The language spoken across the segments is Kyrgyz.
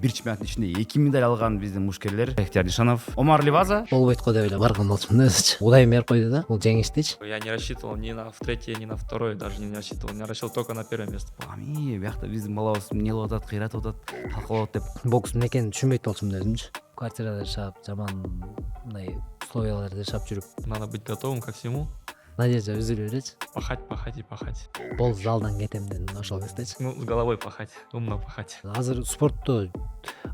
бир чемпионаттын ичинде 2 медаль алган биздин мушкерлер Ихтияр Нишанов, Омар Ливаза. болбойт го деп эле барган болчумун да өзүчө. Кудайым берип койду да бул жеңиштичи. Я не рассчитывал ни на третье, ни на второе, даже не рассчитывал. Я рассчитывал только на первое место. Ами биякта биздин балабыз эмне кылып атат, кыйратып атат, талкалап атат деп. Бокс эмне экенин түшүнбөйт болчумун өзүмчү. Квартирада жашап, жаман мындай условияларда жашап жүрүп, Надо быть готовым ко всему. надежда үзүлүп элечи. Пахать, пахать и пахать. Бол залдан кетем дедим ошол кездечи. Ну, с головой пахать, умно пахать. Азыр спортто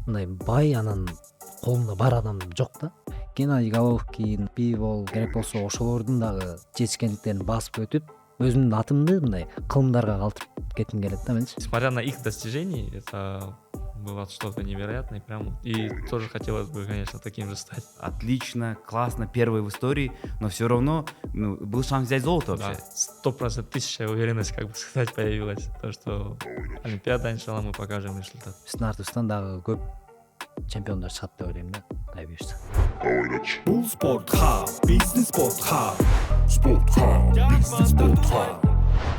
мындай бай анан колунда бар адам жок да. Геннадий Головкин, Бивол керек болсо ошолордун дагы жетишкендиктерин басып өтүп, өзүмдүн атымды мындай кылымдарга калтырып кетким келет да менчи. Несмотря на их достижения, это было что-то невероятное прям. И тоже хотелось бы, конечно, таким же стать. Отлично, классно, первый в истории, но все равно был шанс взять золото Да, вообще. 100%, 1000% уверенность, как бы сказать, появилась. То, что Олимпиада, иншалла, мы покажем результат. Биздин артыбыздан дагы көп чемпиондор чыгат деп ойлойм да. Кудай буюрса. Бул спорт хаб, бизнес спорт хаб. Спорт хаб, бизнес спорт хаб.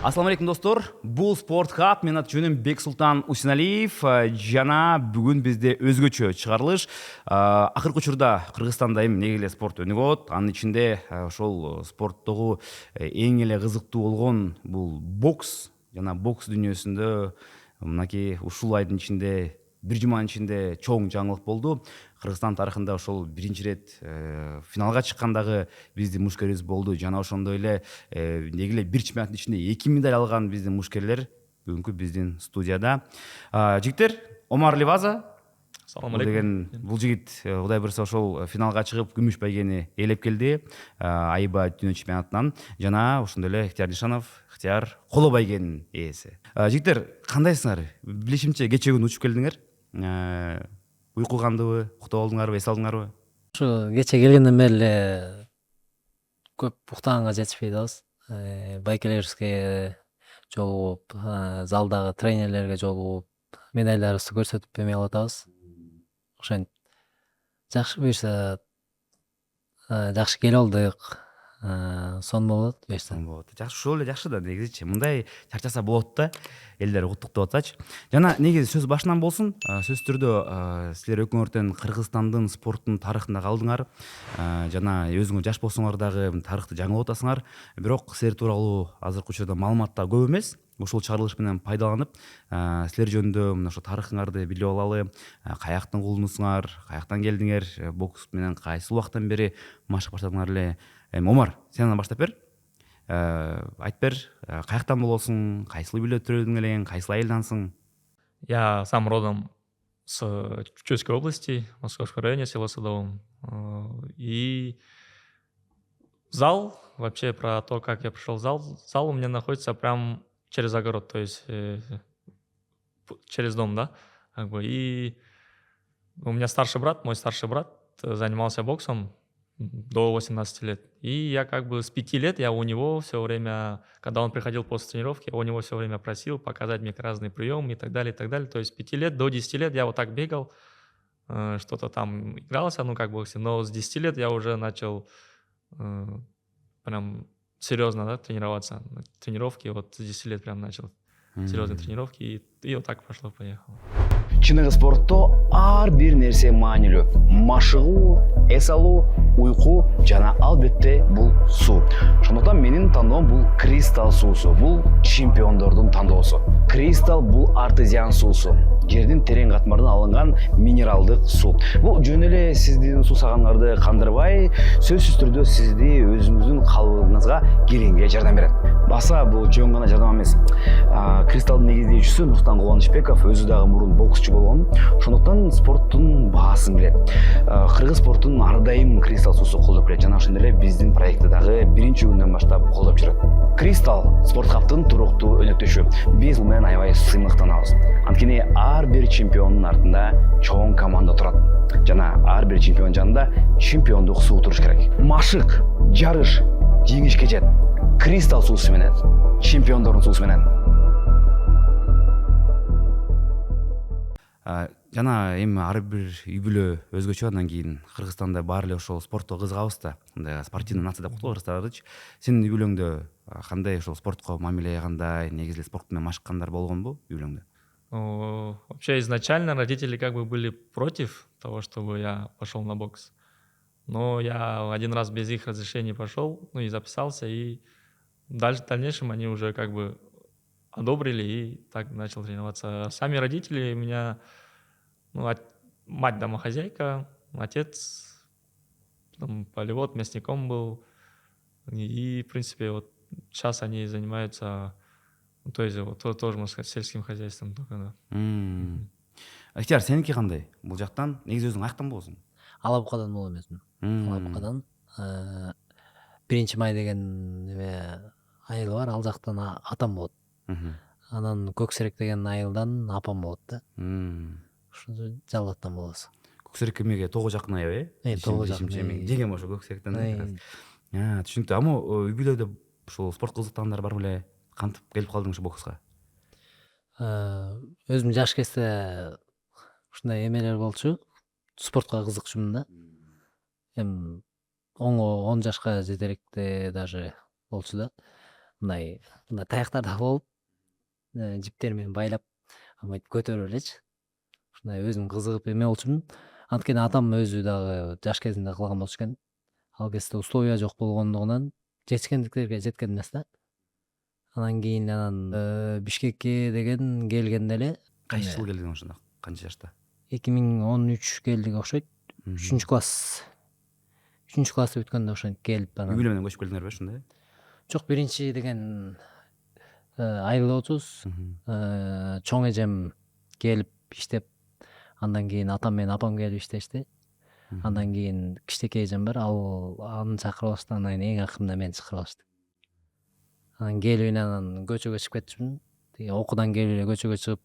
Ассаламу алейкум достор, бул спорт хаб, мен аты жөнүм Бексултан Усеналиев. Жана бүгүн бизде өзгөчө чыгарылыш. Акыркы учурда Кыргызстанда эми негеле спорт өнүгөт, анын ичинде ошол спорттогу эң эле кызыктуу болгон бул бокс. Жана бокс дүйнөсүндө мынакей ушул айдын ичинде бир жуманын ичинде чоң жаңылык болду. Кыргызстан тарыхында ошол биринчи ирет финалга чыккандагы биздин мушкерибиз болду. Жана ошондой эле негеле бир чемпионаттын ичинде 2 медаль алган биздин мушкерлер бүгүнкү биздин студияда. Жигиттер, Омар Ливаза. Салам Бул алейкум. деген бул жигит Кудай буйрса ошол финалга чыгып күмүш байгени ээлеп келди. Айба дүйнө чемпионатынан. Жана ошондой эле Ихтияр Нишанов, Ихтияр коло байгенин ээси. Жигиттер, кандайсыңар? Билишимче кечээ күнү учуп келдиңер. Уйку кандыбы, уктап алдыңарбы, эс алдыңарбы? Ушу кече келгенден бери эле көп уктаганга жетишпей атабыз. Байкелерибизге жолугуп, залдагы тренерлерге жолугуп, медальдарыбызды көрсөтүп эме кылып атабыз. Ошентип жакшы буюрса жакшы келип алдык. Сон болот буюрса. Болот. Жакшы, ошол эле жакшы да негизичи. Мындай чарчаса болот да. Элдер куттуктап атачы. Жана негизи сөз башынан болсун. Сөзсүз түрдө силер экөөңөрдөн Кыргызстандын спорттун тарыхында калдыңар. Жана өзүңөр жаш болсоңор дагы тарыхты жаңылап атасыңар. Бирок силер тууралуу азыркы учурда маалыматтар көп эмес. Ошол чыгарылыш менен пайдаланып, силер жөнүндө мына ошо тарыхыңарды билип алалы. Каяктан кулдунуңар, каяктан келдиңер, бокс менен кайсы убактан бери машык баштадыңар эле. Омар, сен баштап бер. Айтып бер, каяктан болосуң, кайсыл үйлө төрөлдүң элең, кайсыл айылдансың? Я сам родом с Чувашской области, Московского района, село Садовом. И зал, вообще про то, как я пришел в зал. Зал у меня находится прям через огород, то есть через дом, да. Как бы. И у меня мой старший брат занимался боксом до 18 лет. И я как бы с 5 лет я у него все время, когда он приходил после тренировки, я у него все время просил показать мне разные приемы и так далее, и так далее. То есть с 5 лет до 10 лет я вот так бегал, что-то там игрался, ну как бы, но с 10 лет я уже начал прям серьезно, да, тренироваться. Тренировки, вот с 10 лет прям начал серьезные тренировки, и вот так пошло-поехало. Чыныгы спортто ар бир нерсе маанилүү. Машыгуу, эс алуу, уйку жана албетте бул суу. Ошондуктан менин тандоом бул Кристалл суусу. Бул чемпиондордун тандоосу. Кристалл бул артезиан суусу. Жердин терең катмарынан алынган минералдык суу. Бул жөн эле сиздин суусаганыңарды кандырбай, сөзсүз түрдө сизди өзүңүздүн калыбыңызга келгенге жардам берет. Баса бул жөн гана жардам эмес. Кристаллдын негиздөөчүсү Нуртан Кубанычбеков өзү дагы мурун боксчу болгон. Ошондуктан спорттун баасын билет. Кыргыз спортун ар дайым Кристалл суусу колдоп келет. Жана ошондой эле биздин проектти дагы биринчи күндөн баштап колдоп жүрөт. Кристалл спорт хаптын туруктуу өнөктөшү. Биз бул менен аябай сыймыктанабыз. Анткени ар бир чемпиондун артында чоң команда турат. Жана ар бир чемпион жанында чемпиондук суу туруш керек. Машык, жарыш, жеңишке жет. Кристалл суусу менен, чемпиондордун суусу менен. Жана эми ар бир үй бүлө өзгөчө, андан кийин Кыргызстанда баары эле ошол спортко кызыгабыз да. Мындай спортивный нация деп коет кыргызстардычы. Сенин үй бүлөңдө кандай ошол спортко мамиле кандай, негизи эле спорт менен машыккандар болгонбу үй бүлөңдө? Вообще изначально родители как бы были против того, чтобы я пошел на бокс. Но я один раз без их разрешения пошел, ну и записался, и дальше в дальнейшем они уже как бы одобрили, и так начал тренироваться. Сами родители у меня, ну, мать домохозяйка, отец там, полевод, мясником был. И, в принципе, вот сейчас они занимаются, ну, то есть вот тоже, можно сказать, сельским хозяйством только, да. Ихтияр, сенікі қандай? Бұл жақтан негізі өзің ақтан болсың. Алабукадан болом өзүм. Алабукадан биринчи май деген неме айыл бар, ал жактан атам болот. Анан Көксерек деген айылдан апам болот да. Ушул жалгаттан болобуз. Көксерек кемеге тоғы жақын аяу, Тоғы жақын. Жеңем ошо Көксеректен. Түшүнүктүү. Ама үй бүлөдө ушул спорт кызыктагандар бар беле? Кантип келип калдың ушу бокска? Өзүм жаш кезде ушундай эмелер болчу. Спортко кызыкчумун да. Эми 10 жашка жетеректе даже болчу да. Мындай таяктарда болуп, жиптер менен байлап, амайтип көтөрүп элечи. Ушундай өзүм кызыгып эме болчумун. Анткени атам өзү дагы жаш кезинде кылган болчу экен. Ал кезде условия жок болгондугунан жетишкендиктерге жеткен эмес да. Анан кийин Бишкекке деген келгенде эле Кайсы жыл келдиң ошондо? Канча жашта? 2013 келдик окшойт. 3 класс. 3 классты бүткөндө ошентип келип Үй бүлө менен көчүп келдиңерби ошондой? Жок, биринчи деген айылда отурбуз. Чоң эжем келип иштеп, андан кийин атам менен апам келип иштешти. Андан кийин кичинекей эжем бар, аны чакырып алышты, андан кийин эң акырында мени чакырып алышты. Анан келип анан көчөгө чыгып кетчүмүн. Тиги окуудан келип эле көчөгө чыгып,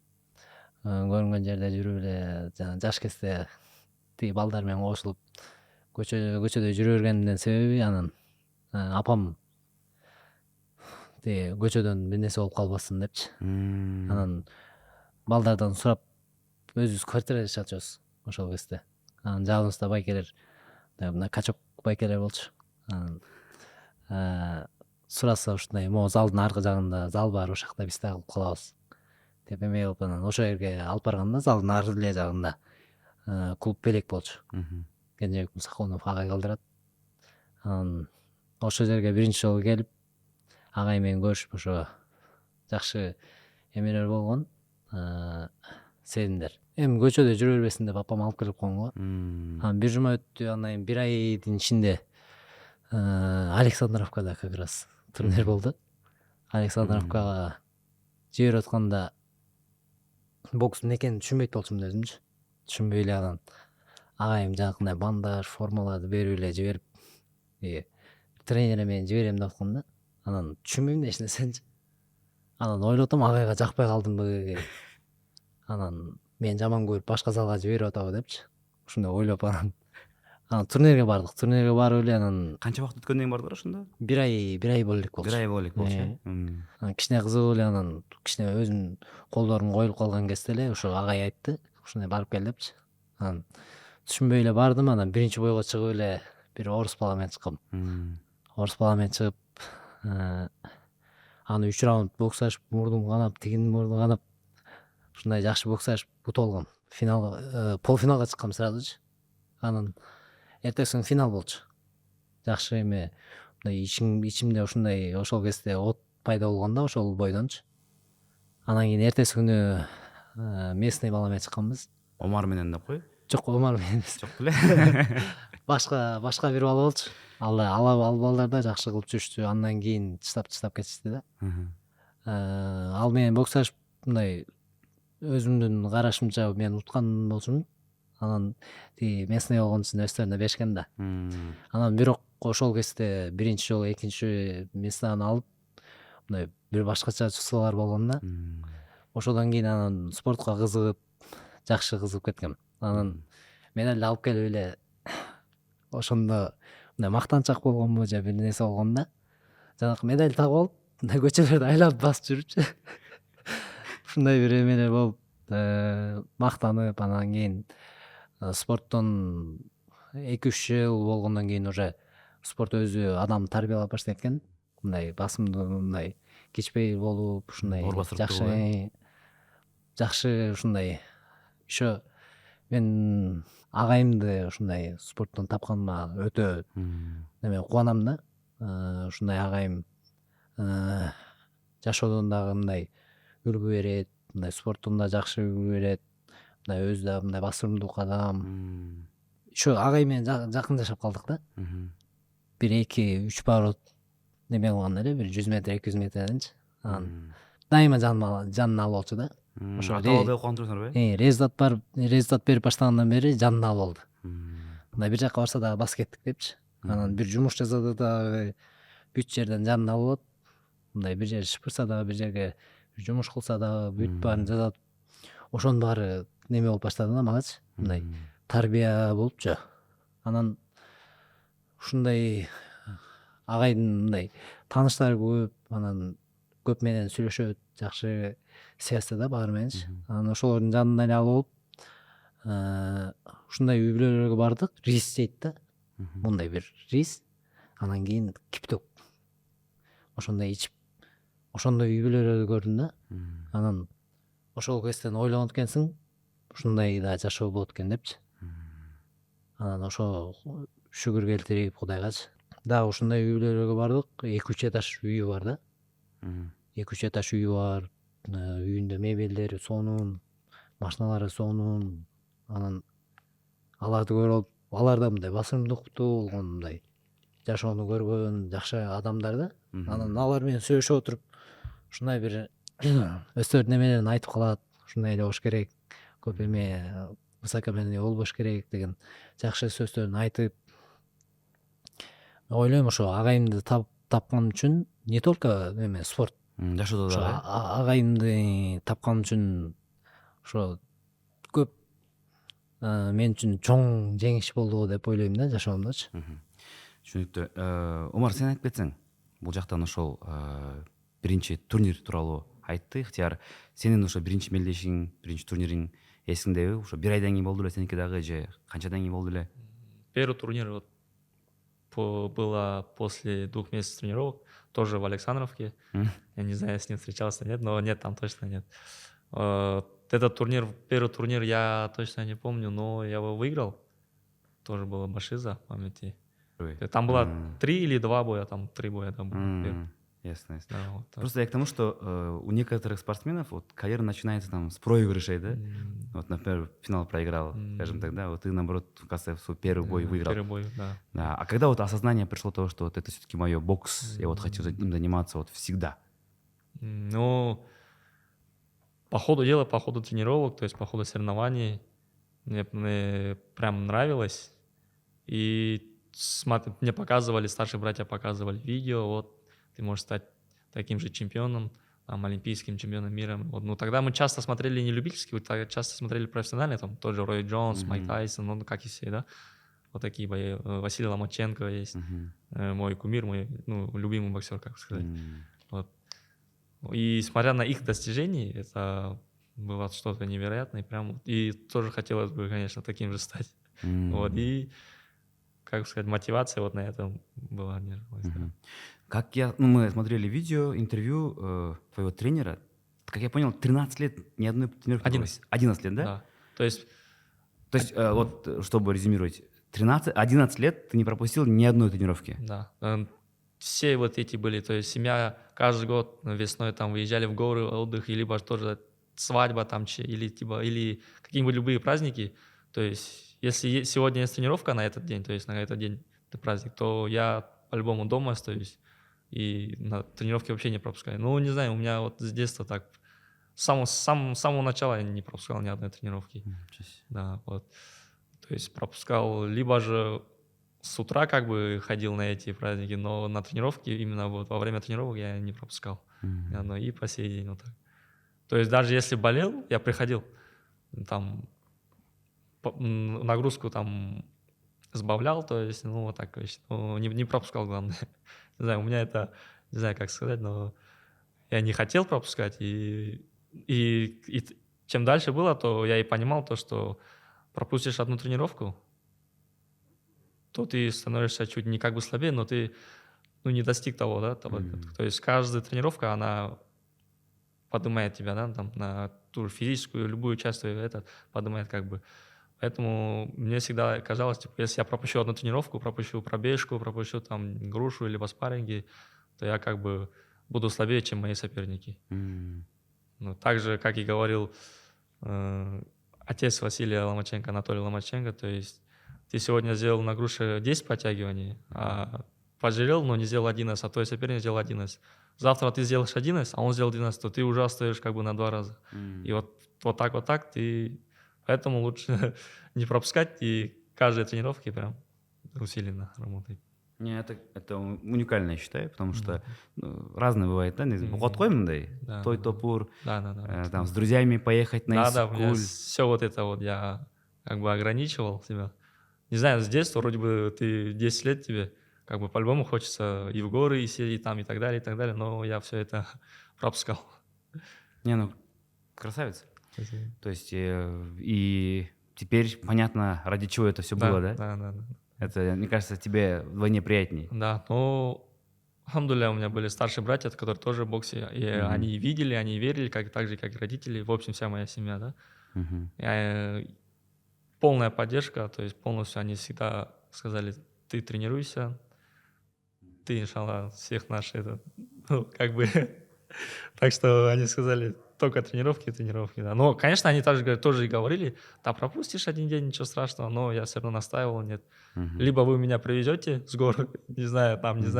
көрүнгөн жерде жүрүп эле, жана жаш кезде тиги балдар менен кошулуп көчөдө жүрө бергендин себеби анан апам тиги көчөдөн бир нерсе болуп калбасын депчи. Анан балдардан сурап өзүбүз квартирада жашачубуз ошол кезде. Анан жагыбызда байкелер, мына качок байкелер болчу. Анан сураса ушундай могу залдын аркы жагында зал бар, ошол жакта биз дагы кылып калабыз деп эме кылып, анан ошол жерге алып барганда залдын ар эле жагында клуб белек болчу. Кенжебек Мусахунов агай калтырат. Анан ошол жерге биринчи жолу келип, агай менен көрүшүп, ошо жакшы эмелер болгон, сезимдер. Эми көчөдө жүрө бербесин деп апам алып келип койгон го. Анан бир жума өттү, андан кийин бир айдын ичинде Александровкада как раз турнир болду. Александровкага жиберип атканда бокс эмне экенин түшүнбөйт болчумун өзүмчү. Түшүнбөй эле анан агайым жанакындай бандаж, формаларды берип эле жиберип, тренер менен жиберем деп аткан да. Анан түшүнбөйм да эч нерсеничи. Анан ойлоп атам, агайга жакпай калдымбы. Анан мени жаман көрүп башка залга жиберип атабы депчи. Ушундай ойлоп анан турнирге бардык. Турнирге барып эле анан Канча убакыт өткөндөн кийин бардыңар ошондо? бир ай боло элек болчу. Бир ай боло элек болчу. Анан кичине кызыгып эле, анан кичине өзүмдүн колдорум коюлуп калган кезде эле ошо агай айтты, ушундай барып кел депчи. Анан түшүнбөй эле бардым, анан биринчи бойго чыгып эле бир орус бала менен чыккам. Орус бала менен чыгып, аны 3 раунд боксашып, мурдум канап, тигинин мурду канап, ушундай жакшы боксашып утуп алгам. Полуфиналга чыккам сразу. Анан эртеси күнү финал болчу. Жакшы эме, мындай ичимде ушундай ошол кезде от пайда болгон да, ошол бойдончу. Анан кийин эртеси күнү местный бала менен чыкканбыз. Омар менен деп кой. Жок, Омар менен эмес. Жок беле. Башка бир бала болчу. Ал балдар да жакшы кылып жүрүштү. Андан кийин чыштап кетишти да. Ал менен боксашып, мындай өзүмдүн карашымча мен уткан болчумун. Анан тиги местный болгон үчүн өздөрүнө беришкен да. Анан бирок ошол кезде биринчи жолу экинчи местаны алып, мындай бир башкача чувстволор болгон да. Ошодон кийин анан спортко кызыгып, жакшы кызыгып кеткем. Анан медаль алып келип эле ошондо мындай мактанчак болгонбу же бир нерсе болгон да. Жанакы медаль тагып алып, мындай көчөлөрдү айлап басып жүрүпчү. Ушундай бир эмелер болуп, мактанып, анан кийин спорттон 2-3 жыл болгондон кийин уже спорт өзү адам тарбиялап баштайт экен. Мындай басымдуу, мындай кичпей болуп, ушундай жакшы жакшы ушундай еще мен агайымды ушундай спорттон тапканыма өтө неме кубанам да. Ушундай агайым жашоодон дагы мындай үлгү берет, мындай спорттон да жакшы үлгү берет, мындай өзү да мындай басымдуулук адам. Еще агай менен жакын жашап калдык да. Бир 2-3 поворот неме кылганда эле, бир 100 метр 200 метрденчи. Анан дайыма жанына алып алчу да. Ошо атабалдай кубанып турсуңар беле? Результат берип баштагандан бери жанына алып алды. Мындай бир жака барса дагы басып кеттик депчи. Анан бир жумуш жасады дагы бүт жерден жанына алып алат. Мындай бир жер шыпырса дагы, бир жерге жумуш кылса дагы бүт баарын жазат. Ошонун баары неме болуп баштады да магачы. Мындай тарбия болупчу. Анан ушундай агайдын мындай тааныштары көп, анан көп менен сүйлөшөт, жакшы связьта да баары мененчи. Анан ошолордун жанына эле алып алып, ушундай үй бүлөлөргө бардык, рис жейт да. Мындай бир рис, анан кийин киптөк. Ошондой ичип, ошондой үй бүлөлөрдү көрдүм да. Анан ошол кезден ойлогон экенсиң, ушундай да жашоо болот экен депчи. Анан ошо шүгүр келтирип Кудайгачы. Дагы ушундай үй бүлөлөргө бардык, 2-3 этаж үйү бар да. 2-3 этаж үйү бар. Үйүндө мебелдери сонун, машиналары сонун. Анан аларды көрүп алып, алар да мындай басымдуулуктуу болгон, мындай жашоону көргөн жакшы адамдар да. Анан алар менен сүйлөшүп отуруп, ушундай бир өздөрүнүн немелерин айтып калат. Ушундай эле болуш керек, көп эме высокомерный болбош керек деген жакшы сөздөрүн айтып, ойлойм ошо агайымды тапкан үчүн не только эме спорт, Жашоодо ошо дагы. агайымды тапкан үчүн ошо көп мен үчүн чоң жеңиш болду деп ойлойм да жашоомдочу. Түшүнүктүү. Омар, сен айтып кетсең, бул жактан ошол биринчи турнир тууралуу айтты Ыктыяр. Сенин ошо биринчи мелдешиң, биринчи турнириң эсиңдеби? Ошо бир айдан кийин болду эле сеники дагы же канчадан кийин болду эле? Первый турнир вот было после 2 месяцев тренировок, тоже в Александровке. Я не знаю, с ним встречался, нет, но нет, там точно нет. Этот турнир, первый турнир я точно не помню, но я его выиграл. Тоже было Башиза в памяти. Там было 3 или 2 боя, там 3 боя там было. Ясно. Да, вот так. Просто я к тому, что у некоторых спортсменов вот карьера начинается там с проигрышей, да? Вот, например, финал проиграл, скажем так, да? Вот ты, наоборот, кажется, свой первый бой выиграл. Первый бой, да. Да. А когда вот осознание пришло того, что вот это все-таки мое бокс, я вот хочу им заниматься вот всегда? Ну, по ходу дела, по ходу тренировок, то есть по ходу соревнований, мне прям нравилось. И мне показывали, старшие братья показывали видео, вот, ты можешь стать таким же чемпионом, там, олимпийским чемпионом мира. Вот. Ну, тогда мы часто смотрели не любительские, часто смотрели профессиональные, там, тот же Рой Джонс, Майк Тайсон, ну, как и все, да, вот такие бои. Василий Ломаченко есть, мой кумир, мой, ну, любимый боксер, как сказать. Вот. И смотря на их достижения, это было что-то невероятное, прям, и тоже хотелось бы, конечно, таким же стать. Вот, и, как сказать, мотивация вот на этом была. Как мы смотрели видео, интервью твоего тренера, как я понял, 13 лет ни одной тренировки. 11 лет, да? Да. То есть вот, чтобы резюмировать, 11 лет ты не пропустил ни одной тренировки. Да. Все вот эти были, то есть семья каждый год весной там выезжали в горы, отдых, либо тоже свадьба там, или какие-нибудь любые праздники. То есть если сегодня есть тренировка на этот день, то есть на этот день праздник, то я по-любому дома остаюсь и на тренировке вообще не пропускаю. Ну, не знаю, у меня вот с детства так, с самого начала я не пропускал ни одной тренировки. Да, вот. То есть пропускал, либо же с утра как бы ходил на эти праздники, но на тренировки, именно вот во время тренировок я не пропускал. И по сей день вот так. То есть даже если болел, я приходил, там, нагрузку там сбавлял, то есть, ну, вот так, ну, не пропускал, главное. Не знаю, у меня это, не знаю, как сказать, но я не хотел пропускать, и чем дальше было, то я и понимал то, что пропустишь одну тренировку, то ты становишься чуть не как бы слабее, но ты, ну, не достиг того, да, того. То есть каждая тренировка, она поднимает тебя, да, там, на ту физическую, любую часть твою, поднимает как бы. Поэтому мне всегда казалось, типа, если я пропущу одну тренировку, пропущу пробежку, пропущу там грушу либо спарринги, то я как бы буду слабее, чем мои соперники. Ну, так же, как и говорил отец Василия Ломаченко, Анатолий Ломаченко, то есть ты сегодня сделал на груше 10 подтягиваний, а пожалел, но не сделал 11, а твой соперник сделал 11. Завтра ты сделаешь 11, а он сделал 12, то ты уже остаешь как бы на 2 раза. И вот так ты... Поэтому лучше не пропускать и каждой тренировке прям усиленно работать. Не, это уникально, я считаю, потому что разное бывает, да, бұғат қой мындай, Да, той да. топур, Да. там с друзьями поехать на Да, у меня Иссык-Куль. все вот это вот я как бы ограничивал себя. Не знаю, с детства вроде бы ты 10 лет тебе, как бы по-любому хочется и в горы, и сидеть там, и так далее, но я все это пропускал. Не, ну, красавец. То есть, и теперь понятно, ради чего это все было, да? Да. Это, мне кажется, тебе вдвойне приятней. Да, ну, алхамдулилля, у меня были старшие братья, которые тоже в боксе, и они видели, они верили, так же, как и родители, в общем, вся моя семья, да. Полная поддержка, то есть полностью они всегда сказали, ты тренируйся, ты, иншаллах, всех наших, как бы, так что они сказали, только тренировки, да. Но, конечно, они тоже и говорили, да, пропустишь один день, ничего страшного, но я все равно настаивал, нет. Либо вы меня привезете с гор, не знаю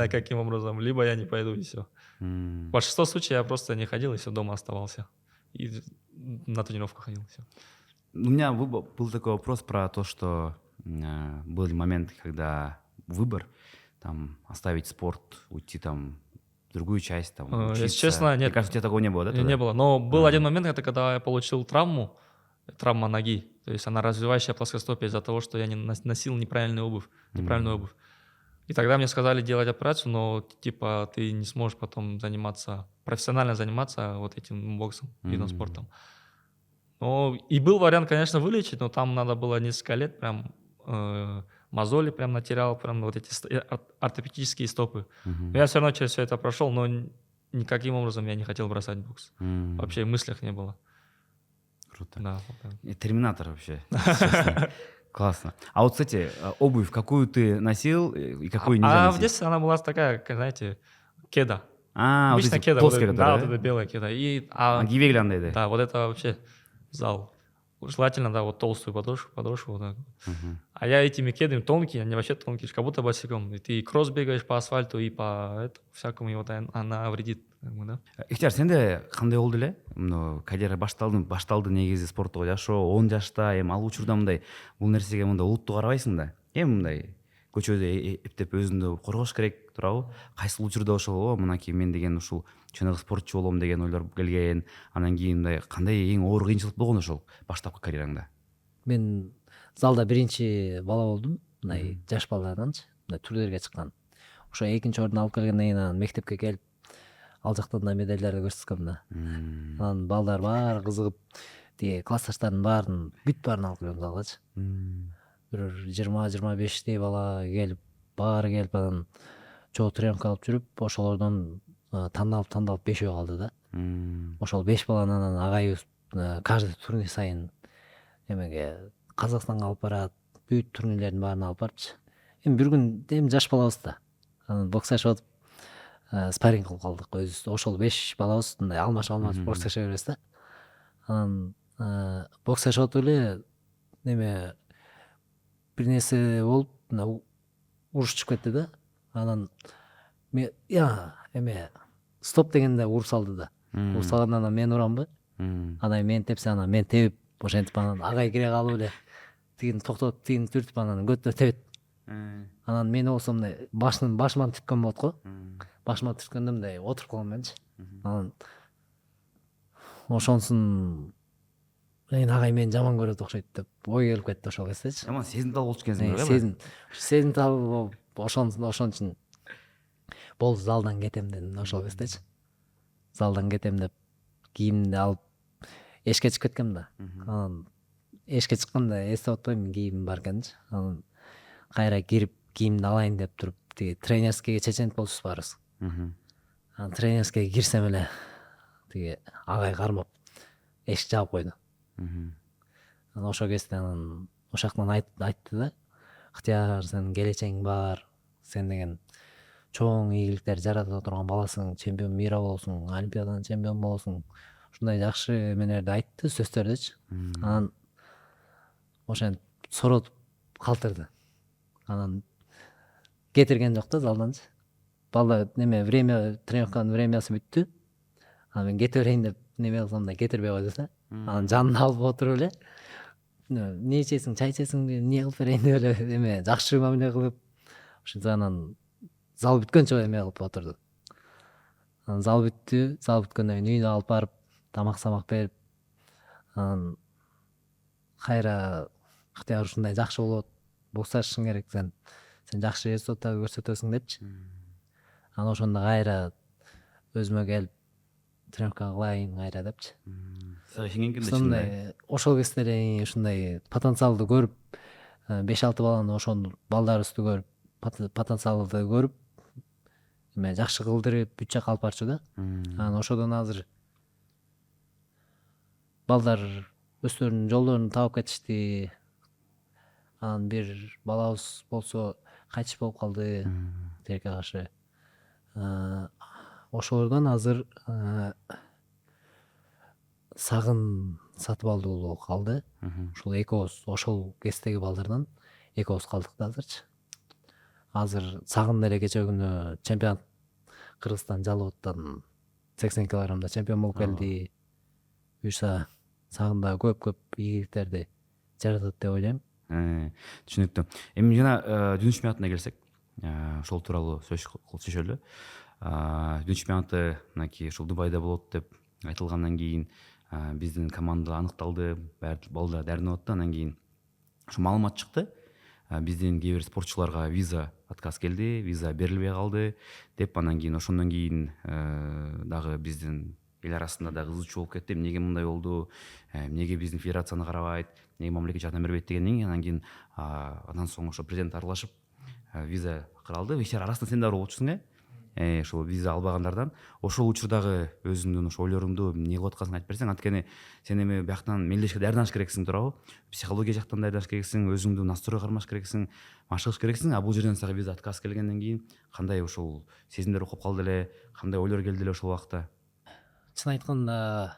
каким образом, либо я не пойду, и все. В большинстве случаев я просто не ходил, и все, дома оставался. И на тренировку ходил, все. У меня был такой вопрос про то, что были моменты, когда выбор, там, оставить спорт, уйти там в другую часть, там, учиться. Если честно, нет. Мне кажется, у тебя такого не было, да? Тогда? Не было, но был один момент, это когда я получил травма ноги, то есть она развивающая плоскостопие из-за того, что я не носил неправильную обувь. И тогда мне сказали делать операцию, но типа ты не сможешь потом профессионально заниматься вот этим боксом, видом спортом. Ну, и был вариант, конечно, вылечить, но там надо было несколько лет прям мозоли прям натерял, прям вот эти ортопедические стопы. Но я все равно через все это прошел, но никаким образом я не хотел бросать бокс. Вообще в мыслях не было. Круто. Да. Терминатор вообще. Честно. Классно. А вот, кстати, обувь, какую ты носил и какую нельзя носить? В детстве она была такая, знаете, кеда. Вот Обычно эти кеда. плоские, Да, вот эта белая кеда. Гивегляндай, да? Да, вот это вообще зал. Желательно, да, вот толстую подошву вот так. А я этими кедами тонкие, они вообще тонкие, как будто босиком. И ты кросс бегаешь по асфальту и по всякому, и вот она вредит. Да? Ихтияр, сенде кандай болду эле? Карьера башталды негизи спортту жашоо 10 жашта, эми ал учурда мындай бул нерсеге мындай олуттуу карабайсың да. Эми мындай көчөдө эптеп өзүңдү коргош керек туурабы? Кайсыл учурда ошол мынакей мен деген ушул чыныгы спортчу болом деген ойлор келген, анан кийин мындай кандай эң оор кыйынчылык болгон ошол баштапкы карьераңда? Мен залда биринчи бала болдум, мындай жаш балдарданчы, мындай турнирге чыккан. Ошо экинчи ордун алып келгенден кийин анан мектепке келип ал жакта да медальдарды көрсөткөм да. Анан балдар баары кызыгып, тиги классташтардын баарын алып келгем залгачы. Бир 20-25 бала келип, баары келип анан чогуу тренировка алып жүрүп, ошолордон тандалып 5 калды да. Ошол 5 баланы анан агайыбыз каждый турнир сайын эмеге Казакстанга алып барат, бүт турнирлердин баарына алып барчы. Эми бир күн эми жаш балабыз да. Анан боксташып атып спарринг кылып калдык өзүбүз. Ошол 5 балабыз мындай алмашып боксташа беребиз да. Анан боксташып атып эле неме бир нерсе болуп, уруш чыгып кетти да. Анан эме стоп дегенде уруп салды да. Уруп салгандан анан мен урамбы? Анан мен тепсе, анан мен тебип, ошентип анан агай кире калып эле тигин токтотуп, тигин түртүп анан көтүнө тебет. Анан мен болсом мындай башыман түрткөн болот го. Башыма түрткөндө мындай отуруп калгам менчи. Анан ошонсун агай мени жаман көрөт окшойт деп ой келип кетти ошол кездечи. Жаман сезимтал болуп кеткенсиң. Сезимтал болуп ошон үчүн болду, залдан кетем дедим ошол кездечи. Залдан кетем деп кийимди алып эшикке чыгып кеткем да. Анан эшикке чыкканда эстеп атпайм, кийимим бар экенчи. Анан кайра кирип кийимди алайын деп туруп, тиги тренерскийге чеченип болчубуз баарыбыз. Анан тренерскийге кирсем эле тиги агай кармап эшик жаап койду. Мгм. Анан ошол кезде анан ошол жактан айтты да, ыктыяр, сенин келечегиң бар, сен деген чоң ийгиликтер жарата турган баласың, чемпион мира болосуң, олимпиаданын чемпиону болосуң. Ушундай жакшы эмелерди айтты, сөздөрдүчү. Анан ошентип соротуп калтырды. Анан кетирген жок да залданчы. Балдар неме время, тренировканын времясы бүттү. Анан мен кете берейин деп неме кылсам да кетирбей койду да. Анан жанына алып отуруп эле эмне ичесиң, чай ичесиң деп эмне кылып берейин деп эле эме жакшы мамиле кылып, ошентип анан зал бүткөнчө эме кылып отурду. Анан зал бүттү, зал бүткөндөн кийин үйүнө алып барып тамак берип, анан кайра ыктыяр ушундай жакшы болот, бокс чачышың керек, сен жакшы результаттар көрсөтөсүң депчи. Анан ошондо кайра өзүмө келип тренировка кылайын кайра депчи. Сага ишенген кимде чынында? Ушундай ошол кезде эле ушундай потенциалды көрүп, 5-6 баланы ошол балдарыбызды көрүп, потенциалды көрүп, эме жакшы кылдырып бүт жакка алып барчу да. Анан ошодон азыр балдар өздөрүнүн жолдорун таап кетишти. Анан бир балабыз болсо кайтыш болуп калды тилекке каршы. Ошолордон азыр Сагын Сатыбалды уулу калды. Ушул экөөбүз, ошол кездеги балдардан экөөбүз калдык да азырчы. Азыр Сагын деле кече күнү чемпионат Кыргызстан Жалал Абадтан 80 килограммда чемпион болуп келди. Буюрса Сагын да көп ийгиликтерди жаратат деп ойлойм. Түшүнүктүү. Эми жана дүйнө чемпионатына келсек, ошол тууралуу сүйлөшөлү. Дүйнө чемпионаты мынакей ушул Дубайда болот деп айтылгандан кийин биздин команда аныкталды, балдар дайрынып атты. Андан кийин ушу маалымат чыкты. Биздин кээ бир спортчуларга виза отказ келди, виза берилбей калды деп. Андан кийин ошондон кийин дагы биздин эл арасында да кызуучу болуп кетти. Эмнеге мындай болду? Эмнеге биздин федерацияны карабайт? Эмнеге мамлекет жардам бербейт дегенден кийин андан соң ошо президент аралашып виза каралды. Ишер арасында сен да бар болчусуң, ошол виза албагандардан. Ошол учурдагы өзүңдүн ошо ойлоруңду эмне кылып аткансың айтып берсең. Анткени сен эми бияктан мелдешке даярданыш керексиң, туурабы? Психология жактан даярданыш керексиң, өзүңдү настрой кармаш керексиң, машыгыш керексиң. А бул жерден сага виза отказ келгенден кийин кандай ошол сезимдер окуп калды эле, кандай ойлор келди эле ошол убакта? Чын айтканда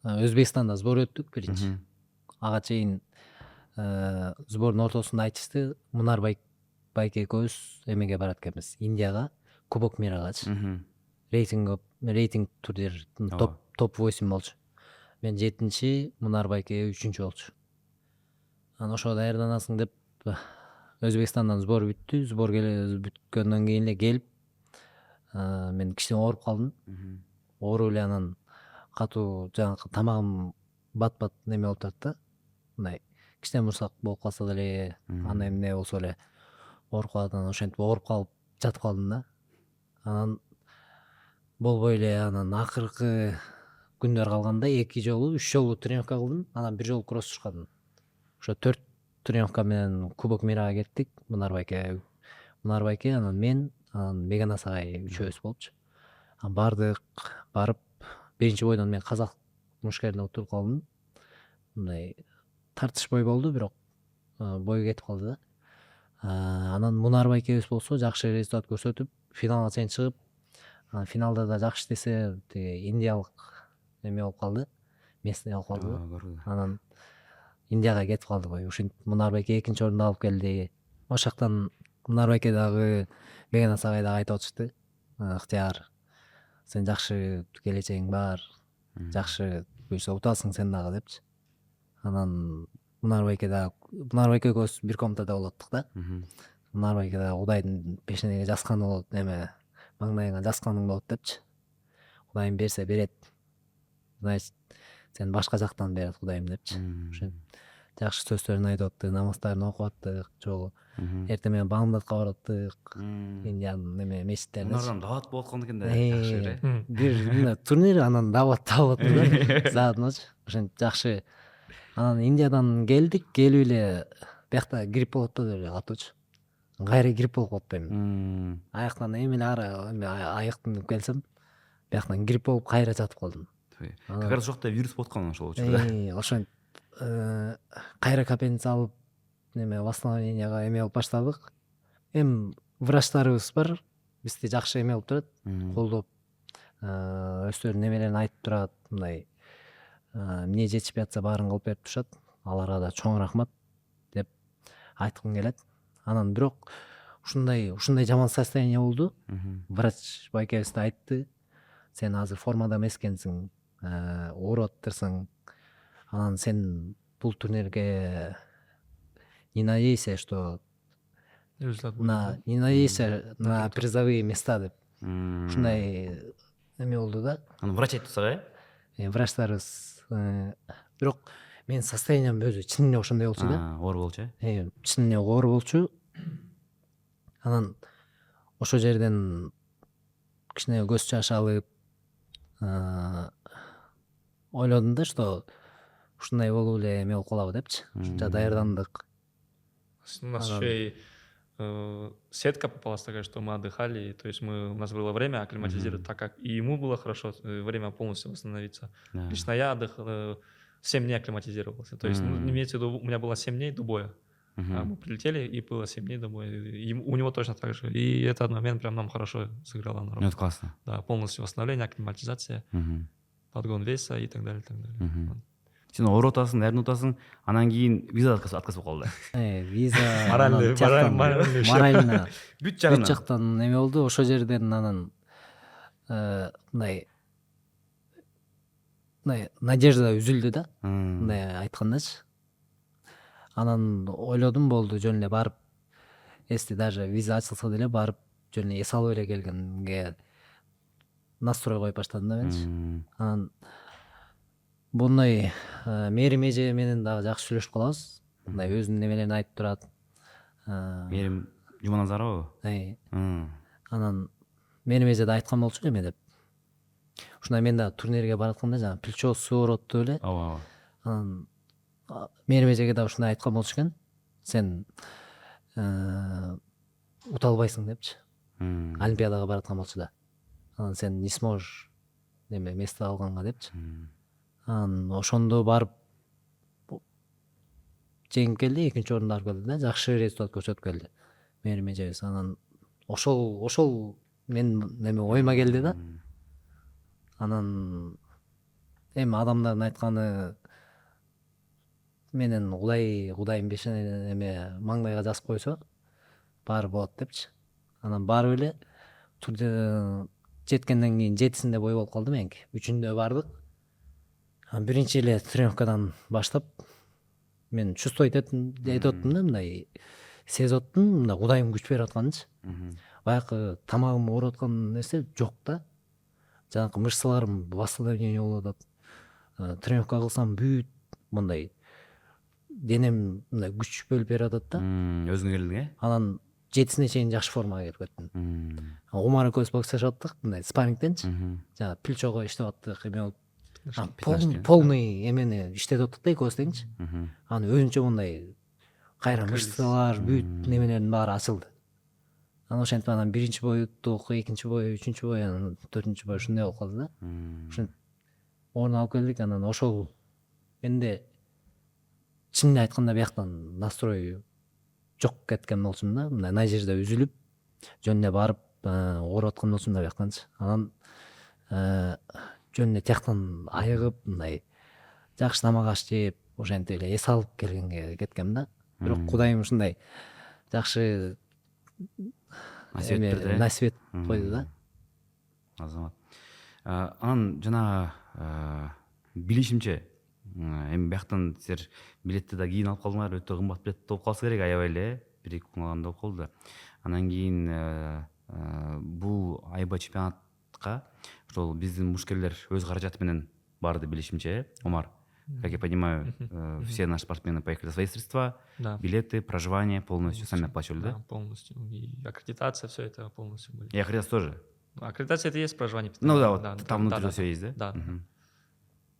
Өзбекстанда сбор өттүк биринчи. Ага чейин сбордун ортосунда айтышты, Мунар байке экөөбүз эмеге барат экенбиз, Индияга, Кубок мирагачы. Рейтинг турнир топ 8 болчу. Мен 7-чи, Мунар байке 3-чү болчу. Анан ошого даярданасың деп Өзбекстандан сбор бүттү. Сбор бүткөндөн кийин эле келип, мен кичине ооруп калдым. Ооруп эле анан катуу жанагы тамагым бат неме болуп атат да. Мындай кичине мурсак болуп калса деле, андай эмне болсо эле ооруп калат. Анан ошентип ооруп калып жатып калдым да. Анан болбой эле, анан акыркы күндөр калганда 2 жолу, 3 жолу тренировка кылдым. Анан 1 жолу кросс чыккандым. Ошо 4 тренировка менен Кубок мирага кеттик. Мунар байке, анан мен, анан Бегана Сагай үчөөбүз болчу. Анан бардык, барып биринчи бойдон мен казак мушкерине отуруп калдым. Мындай тартыш бой болду, бирок бой кетип калды да. Анан Мунар байкебиз болсо жакшы результат көрсөтүп, финалга чейин чыгып, финалда да жакшы иштесе, тиги индиялык эме болуп калды, местный алып калды. Анан Индияга кетип калды бой. Ушинтип Мунар байке 2-чи орунду алып келди. Ошол жактан Мунар байке дагы Бегана Сагай дагы айтып атышты. Ыктыяр, сен жакшы келечегиң бар, жакшы буюрса утасың сен дагы депчи. Анан Мунар байке экөөбүз бир комнатада болоттук да. Мунар байке дагы Кудайдын пешенеге жазганы болот, эме маңдайыңа жазганың болот депчи. Кудайым берсе берет. Значит, сен башка жактан берет Кудайым депчи. Ошентип жакшы сөздөрүн айтып атты, намаздарын окуп аттык, жолу. Эртең менен Багдадка бараттык. Индиянын эме мечиттерине. Мунардан дават болуп аткан экен да. Жакшы. Бир турнир, анан дават болот да. Заодночу. Ошентип жакшы. Анан Индиядан келдик, келип эле биякта грипп болуп атты эле катуучу. Кайра грипп болуп калып эми. Аяктан эми эле айыктын келсем, бияктан грипп болуп кайра жатып калдым. как раз ошол жакта вирус болуп аткан ошол учурда. Ошентип кайра капельница алып неме восстановлениега эме алып баштадык. Эми врачтарыбыз бар, бизди жакшы эме кылып турат, колдоп, өздөрүнүн немелерин айтып турат, мындай эмне жетишпей атса баарын кылып берип турушат. Аларга да чоң рахмат деп айткым келет. Анан бирок ушундай жаман состояние болду. Врач байкебиз да айтты, сен азыр формада эмес экенсиң, ооруп атыптырсың. Анан сен бул турнирге не надейся, что не надейся на призовые места деп. Ушундай эме болду да. Аны врач айтып атса, Врачтарыбыз бирок менин состоянием өзү чынында ошондой болчу да. Оор болчу. Чынында оор болчу. Анан ошол жерден кичине көз жаш алып ойлодум да, что ушундай болуп эле эме болуп калабы депчи. Ушунча даярдандык. У нас еще и сетка попалась такая, что мы отдыхали, то есть у нас было время акклиматизировать, так как и ему было хорошо, время полностью восстановиться. Лично я отдыхал, 7 дней акклиматизировался, то есть, имеется в виду, у меня было 7 дней до боя. Мы прилетели, и было 7 дней до боя. У него точно так же. И этот момент прям нам хорошо сыграло на руку. Это классно. Да, полностью восстановление, акклиматизация, подгон веса и так далее, и так далее. Сен ооруп атасың, дәрін утасың, анан кийин виза отказ болуп калды. Виза морально бүт жактан эме болду. Ошол жерден анан мындай надежда үзүлдү да, мындай айткандачы. Анан ойлодум, болду, жөн эле барып, если даже виза ачылса деле барып, жөн эле эс алып эле келгенге настрой коюп баштадым да менчи. Анан мындай Мээрим эже менен дагы жакшы сүйлөшүп калабыз. Мындай өзүнүн немелерин айтып турат. Мээрим Жуманазарову. Анан Мээрим эже да айткан болчу эме деп. Ушундай мен да турнирге баратканда жана плечо ооруп атты эле. Ооба. Анан Мээрим эжеге да ушундай айткан болчу экен. Сен ута албайсың депчи. Олимпиадага бараткан болчу да. Анан сен не сможешь неме место алганга депчи. Анан ошондо барып жеңип келди, экинчи орунду алып келди да, жакшы результат көрсөтүп келди Мээрим эжебиз. Анан ошол мен неме оюма келди да. Анан эми адамдардын айтканы менен Кудайым бешене эме маңдайга жазып койсо баары болот депчи. Анан барып эле жеткенден кийин 7-синде бой болуп калды меники. 3-үндө бардык. Биринчи эле тренировкадан баштап мен чувствовать этип атыптым да, мындай сезип атыптым, мындай Кудайым күч берип атканынчы. Баягы тамагым ооруп аткан нерсе жок да. Жанакы мышцаларым восстановление болуп атат. Тренировка кылсам бүт мындай денем мындай күч бөлүп берип атат да. Өзүңө келдиң, Анан 7-сине чейин жакшы формага келип кеттим. Омар экөөбүз боксташып аттык, мындай спаррингденчи. Жана плечого иштеп аттык, эме болуп полный эмени иштетип аттык да экөөбүз теңчи. Анан өзүнчө мындай кайра мышцалар, бүт немелердин баары ачылды. Анан ошентип анан биринчи бой уттук, экинчи бой, үчүнчү бой, анан төртүнчү бой ушундай болуп калды да. Ошентип орун алып келдик. Анан ошол менде чынын айтканда бияктан настрой жок кеткен болчумун да. Мындай надежда үзүлүп, жөн эле барып ооруп аткан болчумун да бияктанчы. Анан жөн эле тияктан айыгып, мындай жакшы тамак аш жеп, ошентип эле эс алып келгенге кеткем да. Бирок Кудайым ушундай жакшы насибет койду да. Азамат. Анан жана билишимче, эми бияктан силер билетти да кийин алып калдыңар, өтө кымбат билет болуп калса керек, аябай эле 1-2 күн калганда болуп калды. Анан кийин бул айба чемпионатка ошол биздин мушкерлер өз каражаты менен барды билишимче, Омар. Как я понимаю, все наши спортсмены поехали за свои средства, билеты, проживание полностью сами оплачивали, да? Да, полностью. И аккредитация, все это полностью были. И аккредитация тоже? Аккредитация — это и есть проживание. Ну да, вот там внутри все есть, да? Да,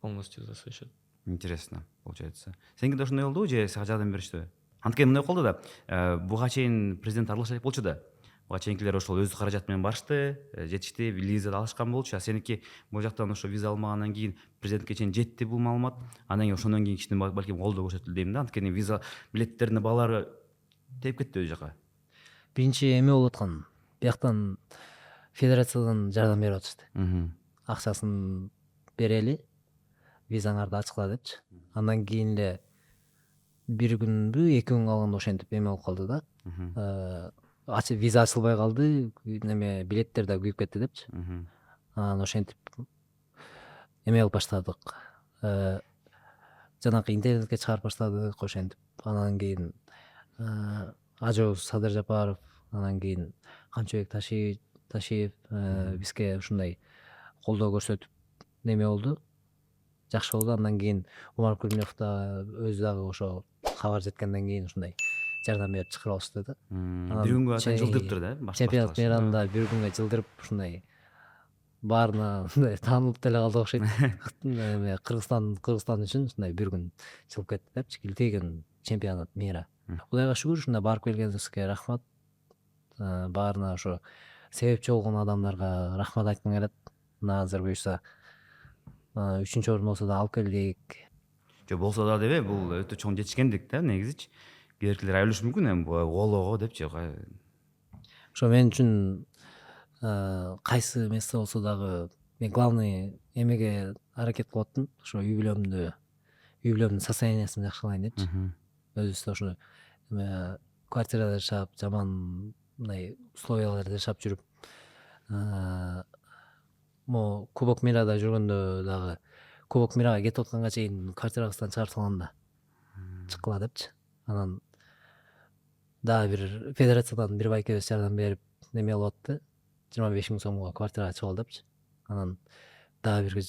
полностью за свой счет. Интересно, получается. Сеники да ушундай болду же сага жардам беришти? Анткени мындай болду да, буга чейин президент Аралаш Алик болчу да. буга чейинкилер ошол өз каражаты менен барышты, жетишти, виза да алышкан болчу. А сеники бул жактан ошо виза алмагандан кийин президентке чейин жетти бул маалымат. Андан кийин ошондон кийин кичине балким колдоо көрсөтүлдү дейм да. Анткени виза билеттерине баалары тээп кетти өз жака. Биринчи эме болуп аткан. Бияктан федерациядан жардам берип атышты. Акчасын берели, визаңарды ачыкла депчи. Андан кийин эле бир күнбү, 2 күн калганда ошентип эме болуп калды да. Виза ачылбай калды, неме билеттер да күйүп кетти депчи. Анан ошентип эме кылып баштадык. Жанакы интернетке чыгарып баштадык ошентип. Анан кийин Ажоз Садыр Жапаров, анан кийин Камчыбек Ташиев бизге ушундай колдоо көрсөтүп неме болду. Жакшы болду. Андан кийин Умар Кулмев да өзү дагы ошо кабар жеткенден кийин ушундай жардам берип чыгарып алышты да. Бир күнгө жылдырыптыр да. Чемпионат мейрамында бир күнгө жылдырып ушундай баарына мындай таанылып деле калдык окшойт. Кыргызстан үчүн ушундай бир күн жылып кетти депчи. Илтеген чемпионат мира. Кудайга шүгүр, ушундай барып келгениңизге рахмат. Баарына ошо себепчи болгон адамдарга рахмат айткым келет. Мына азыр буюрса 3-чү орун болсо да алып келдик. Жок болсо да дебе, бул өтө чоң жетишкендик да негизичи. Кээдикилер айлашышы мүмкүн эми голого депчи. Ошо мен үчүн кайсы место болсо дагы мен главный эмеге аракет кылып аттым. Ошо үй-бүлөмдүн состояниясын жакшылайын депчи. Өзүбүз ошо квартирада жашап, жаман мындай условияларда жашап жүрүп, могу Кубок Мирада жүргөндө дагы Кубок Мирага кетип атканга чейин квартирабыздан чыгарып салганда чыккыла депчи. Анан дагы бир федерациядан бир байкебиз жардам берип неме кылып атты. 25 000 сомго квартирага чыгып ал депчи. Анан дагы бир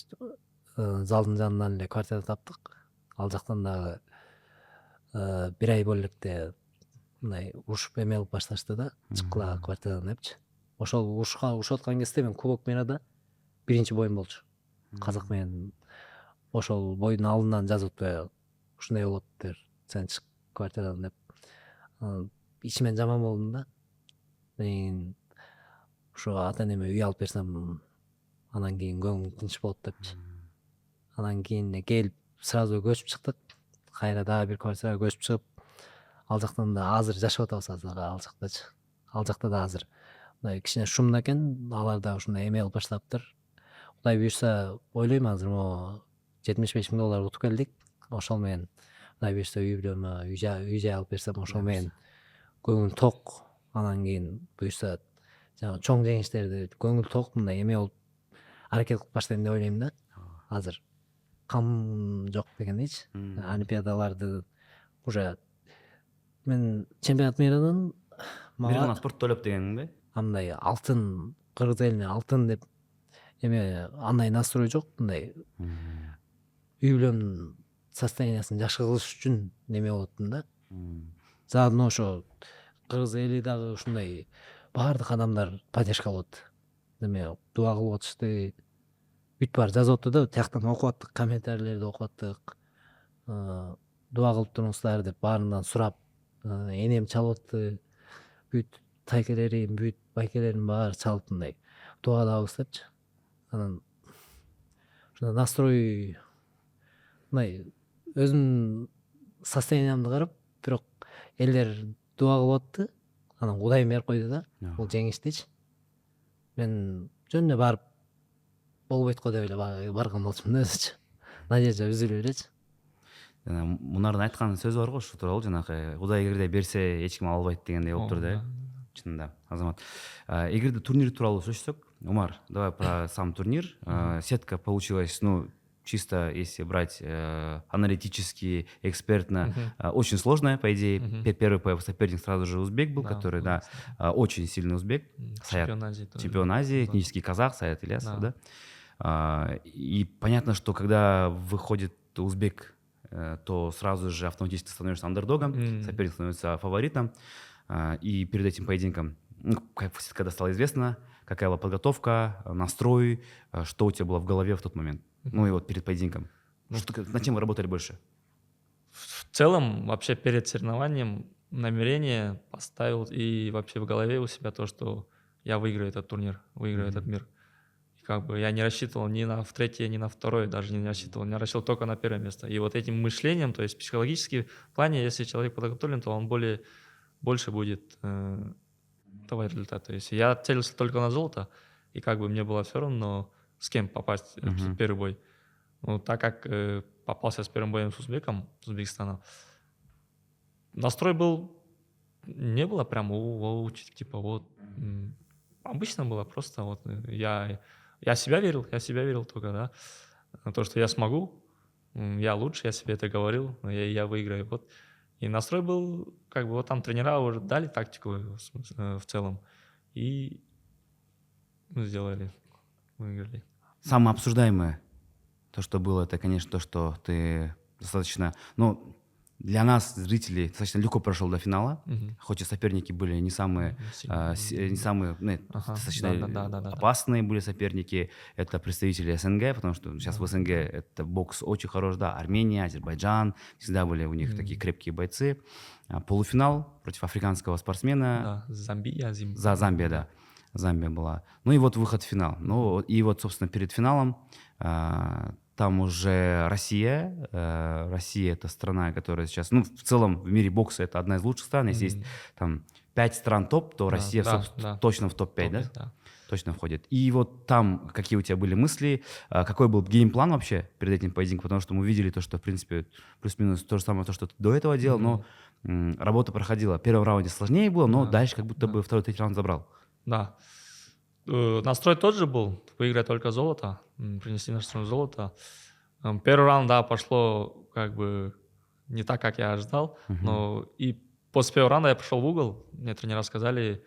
залдын жанынан эле квартира таптык. Ал жактан дагы бир ай боелекте мындай урушуп эме кылып башташты да, чыккыла квартирадан депчи. Ошол урушуп аткан кезде мен Кубок Мирада биринчи боюм болчу. Казак менен ошол бойдун алдынан жазып атпайбы, ушундай болот дер, сен чык квартирадан деп. Ичимен жаман болдум да. Мен ошо ата-энеме үй алып берсем, анан кийин көңүл тынч болот депчи. Анан кийин келип сразу көчүп чыктык. Кайра дагы бир квартирага көчүп чыгып, ал жактан да азыр жашап атабыз азыр ал жактачы. Ал жакта да азыр мындай кичине шумда экен, алар да ушундай эме кылып баштаптыр. Кудай буюрса ойлойм азыр могу $75 000 утуп келдик. Ошол менен кудай буюрса үй-бүлөмө үй жай алып берсем, ошол менен көңүл ток. Анан кийин буюрса жана чоң жеңиштерди көңүл ток мындай эме болуп аракет кылып баштайм деп ойлойм да. Азыр кам жок дегендейчи. Олимпиадаларды уже мен чемпионат мирадан Бир гана спорт төлөп дегениңби? андай алтын, кыргыз элине алтын деп эме андай настрой жок. Мындай үй-бүлөмдүн состояниясын жакшы кылыш үчүн неме болуп аттым да. Заодно ошо кыргыз эли дагы ушундай баардык адамдар поддержка кылат. Неме дуа кылып атышты. Бүт бар жазып атты да, тияктан окуп аттык, комментарийлерди окуп аттык. Дуа кылып туруңуздар деп баарынан сурап, энем чалып атты. Бүт тайкелерим, бүт байкелерим баары чалып мындай дуадабыз депчи. Анан ушундай настрой мындай өзүмдүн состояниямды карап, бирок элдер дуа кылып атты. Анан Кудайым берип койду да, бул жеңиштичи. Мен жөн эле барып болбойт го деп эле барган болчумун да өзүчү. Надежда үзүлүп элечи. Жана Мунардын айткан сөзү бар го ушу тууралуу, жанагы Кудай эгерде берсе эч ким албайт дегендей болуптур да. Чынында, Азамат. Эгерде турнир тууралуу сүйлөшсөк, Умар, давай про сам турнир. Сетка получилась, ну, чисто если брать аналитически, экспертно, очень сложная, по идее. Первый соперник сразу же узбек был, который, да, очень сильный узбек. Чемпион Азии, этнический казах, Саят Ильясов, да. И понятно, что когда выходит узбек, то сразу же автоматически становишься андердогом, соперник становится фаворитом. И перед этим поединком, когда стало известно, какая была подготовка, настрой, что у тебя было в голове в тот момент, ну и вот перед поединком, над чем вы работали больше? В целом, вообще перед соревнованием намерение поставил и вообще в голове у себя то, что я выиграю этот турнир, выиграю этот мир. И как бы я не рассчитывал ни на в третье, ни на второе, даже не рассчитывал. Я рассчитывал только на первое место. И вот этим мышлением, то есть психологически в плане, если человек подготовлен, то он больше будет давать результат. То есть я целился только на золото, и как бы мне было все равно, с кем попасть в первый бой. Ну, так как попался с первым боем с узбеком, с Узбекистаном, настрой был, не было прям, типа вот, обычно было просто вот, я себя верил только, да, на то, что я смогу, я лучше, я себе это говорил, я выиграю, вот. И настрой был, как бы вот там тренера уже дали тактику в целом, и сделали, выиграли. Самое обсуждаемое, то, что было, это, конечно, то, что ты достаточно, ну, для нас, зрителей, достаточно легко прошел до финала, хоть и соперники были не самые, достаточно опасные были соперники. Это представители СНГ, потому что сейчас в СНГ это бокс очень хорош, да, Армения, Азербайджан, всегда были у них такие крепкие бойцы. Полуфинал против африканского спортсмена. Да, Замбия. Замбия, да. Замбия была. Ну и вот выход в финал. Ну и вот, собственно, перед финалом там уже Россия. Россия — это страна, которая сейчас... Ну, в целом в мире бокса это одна из лучших стран. Если есть там 5 стран топ, то Россия точно в топ-5, да? Точно входит. И вот там какие у тебя были мысли, какой был геймплан вообще перед этим поединком, потому что мы видели то, что, в принципе, плюс-минус то же самое, то, что ты до этого делал, но работа проходила. В первом раунде сложнее было, но дальше как будто бы второй, третий раунд забрал. Да. Настрой тот же был, выиграть только золото, принести на страну золото. Первый раунд, да, пошло как бы не так, как я ожидал, но и после первого раунда я пришел в угол, мне тренера сказали,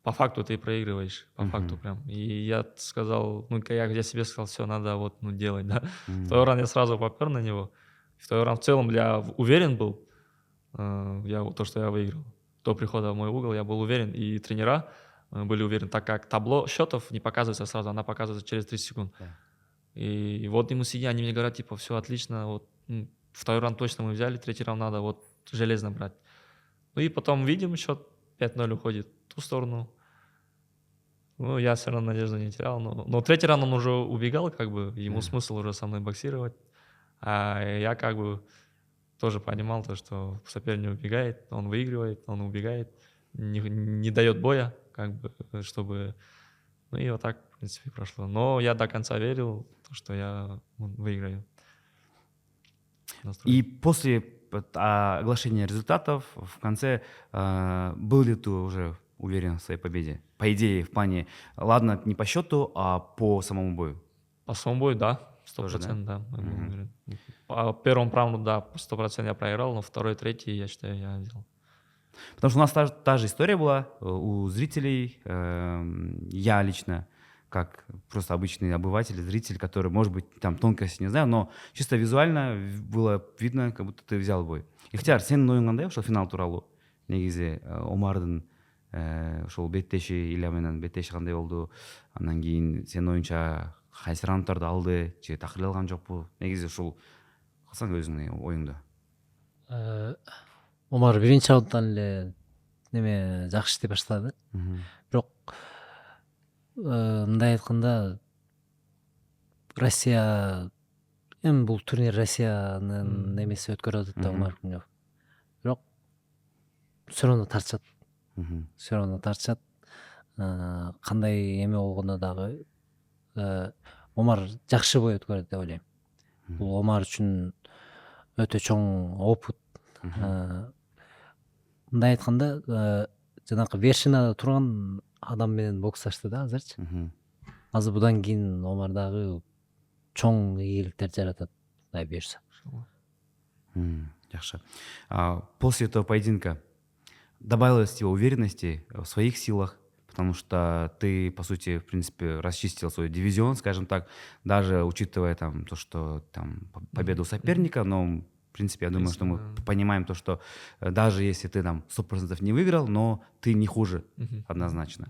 по факту ты проигрываешь, по факту прям. И я сказал, я себе сказал, все, надо вот, делать, да. Второй раунд я сразу попер на него. Второй раунд в целом я уверен был, то, что я выиграл. До прихода в мой угол я был уверен, и тренера были уверены, так как табло счетов не показывается сразу, она показывается через 30 секунд. Да. И вот мы сидим, они мне говорят, типа, все отлично, вот второй раунд точно мы взяли, третий раунд надо вот железно брать. Ну и потом видим, счет 5-0 уходит в ту сторону. Ну, я все равно надежду не терял. Но третий раунд он уже убегал, как бы, ему смысл уже со мной боксировать. А я как бы тоже понимал то, что соперник убегает, он выигрывает, он убегает, не дает боя, как бы, чтобы... Ну и вот так, в принципе, прошло. Но я до конца верил, что я выиграю. И после оглашения результатов в конце был ли ты уже уверен в своей победе? По идее, в плане, ладно, не по счету, а по самому бою? По самому бою, да, 100%, да. Я был уверен. По первому раунду, да, 100% я проиграл, но второй, третий, я считаю, я взял. Потому что у нас та же история была у зрителей. Я лично, как просто обычный обыватель, зритель, который, может быть, там тонкости не знаю, но чисто визуально было видно, как будто ты взял бой. Ихтияр, сенің ойың қандай ошол финал тууралуу? Негизи Омардын ошол беттеши Илья менен беттеши кандай болду? Андан кийин сенин оюңча кайсы раундтарды алды же такыр алган жокпу? Негизи ушул кылсаң өзүңдүн оюңду. Омар биринчи раундтан эле неме жакшы иштей баштады. Бирок мындай айтканда Россия бул турнир Россиянын немеси өткөрүп атат да Омар. Бирок все равно тартышат. Все равно тартышат. Кандай эме болгондо дагы Омар жакшы бой өткөрдү деп ойлойм. Бул Омар үчүн өтө чоң опыт. Мындай айтканда жанакы вершинада турган адам менен боксташты да азырчы. Азыр будан кийин Омар дагы чоң ийгиликтер жаратат, мындай буюрса. Жакшы. После этого поединка добавилось тебе уверенности в своих силах, потому что ты, по сути, в принципе, расчистил свой дивизион, скажем так, даже учитывая там то, что там победу соперника, но в принципе, я думаю, что мы понимаем то, что даже если ты там 100% не выиграл, но ты не хуже, однозначно.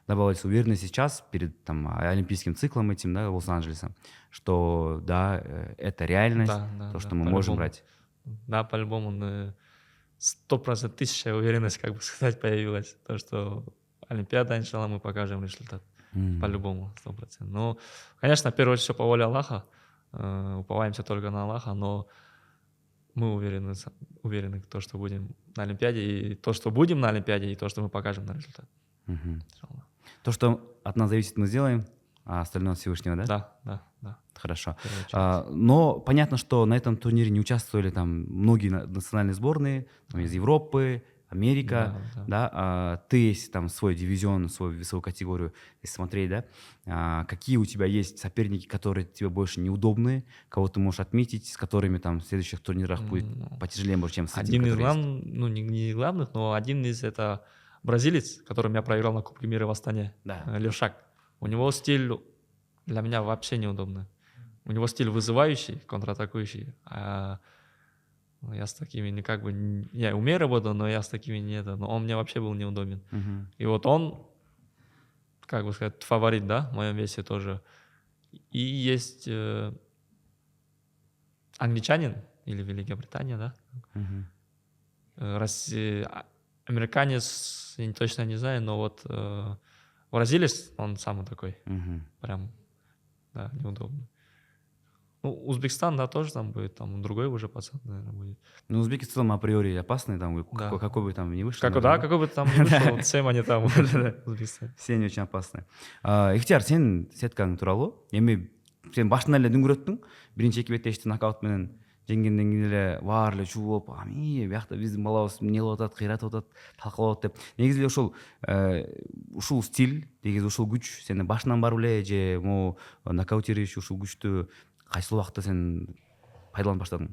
Добавилась уверенность сейчас перед там олимпийским циклом этим, да, Лос-Анджелесом, что да, это реальность, то, что мы можем брать. Да, по-любому. 100%, 1000% уверенность, как бы сказать, появилась. То, что Олимпиада, иншаллах, мы покажем результат. По-любому, 100%. Но, конечно, в первую очередь, все по воле Аллаха. Уповаемся только на Аллаха, но мы уверены в то, что будем на Олимпиаде, и то, что будем на Олимпиаде, и то, что мы покажем на результат. Иншаллах. То, что от нас зависит, мы сделаем, а остальное от Всевышнего, да? Да. Хорошо. В первую очередь. Но понятно, что на этом турнире не участвовали там многие национальные сборные, там, из Европы, Америка, да. Ты есть там свой дивизион, свою весовую категорию, если смотреть, да, какие у тебя есть соперники, которые тебе больше неудобные, кого ты можешь отметить, с которыми там в следующих турнирах будет потяжелее, может, чем с этим, Один из который главных, ну не главных, но один из это бразилец, которым я проиграл на Кубке мира в Астане, Да. Левшак. У него стиль для меня вообще неудобный. У него стиль вызывающий, контратакующий. А я с такими как бы... Я умею работать, но я с такими не это. Но он мне вообще был неудобен. И вот он, как бы сказать, фаворит, да, в моем весе тоже. И есть англичанин или Великобритания, да? Американец, я точно не знаю, но вот бразилец, он самый такой. Прям, да, неудобный. Ну, Узбекистан, да, тоже там будет, там другой уже пацан, наверное, будет. Ну, узбеки в целом априори опасные, там, Да. какой бы там ни вышел. Какой бы там ни вышел, всем они там, Узбекистан. Все они очень опасны. Ихтияр, сен сеткаң тууралуу эми сен башынан эле дүңгүрөттүң, биринчи эки беттешти нокаут менен жеңгенден кийин эле баары эле чуу болуп, ами биякта биздин балабыз эмне кылып атат, кыйратып атат, талкалап атат деп. Негизи эле ушул стиль, негизи ушул күч сени башынан бар беле же могу нокаутировать ушул күчтү кайсыл убакта сен пайдаланып баштадың?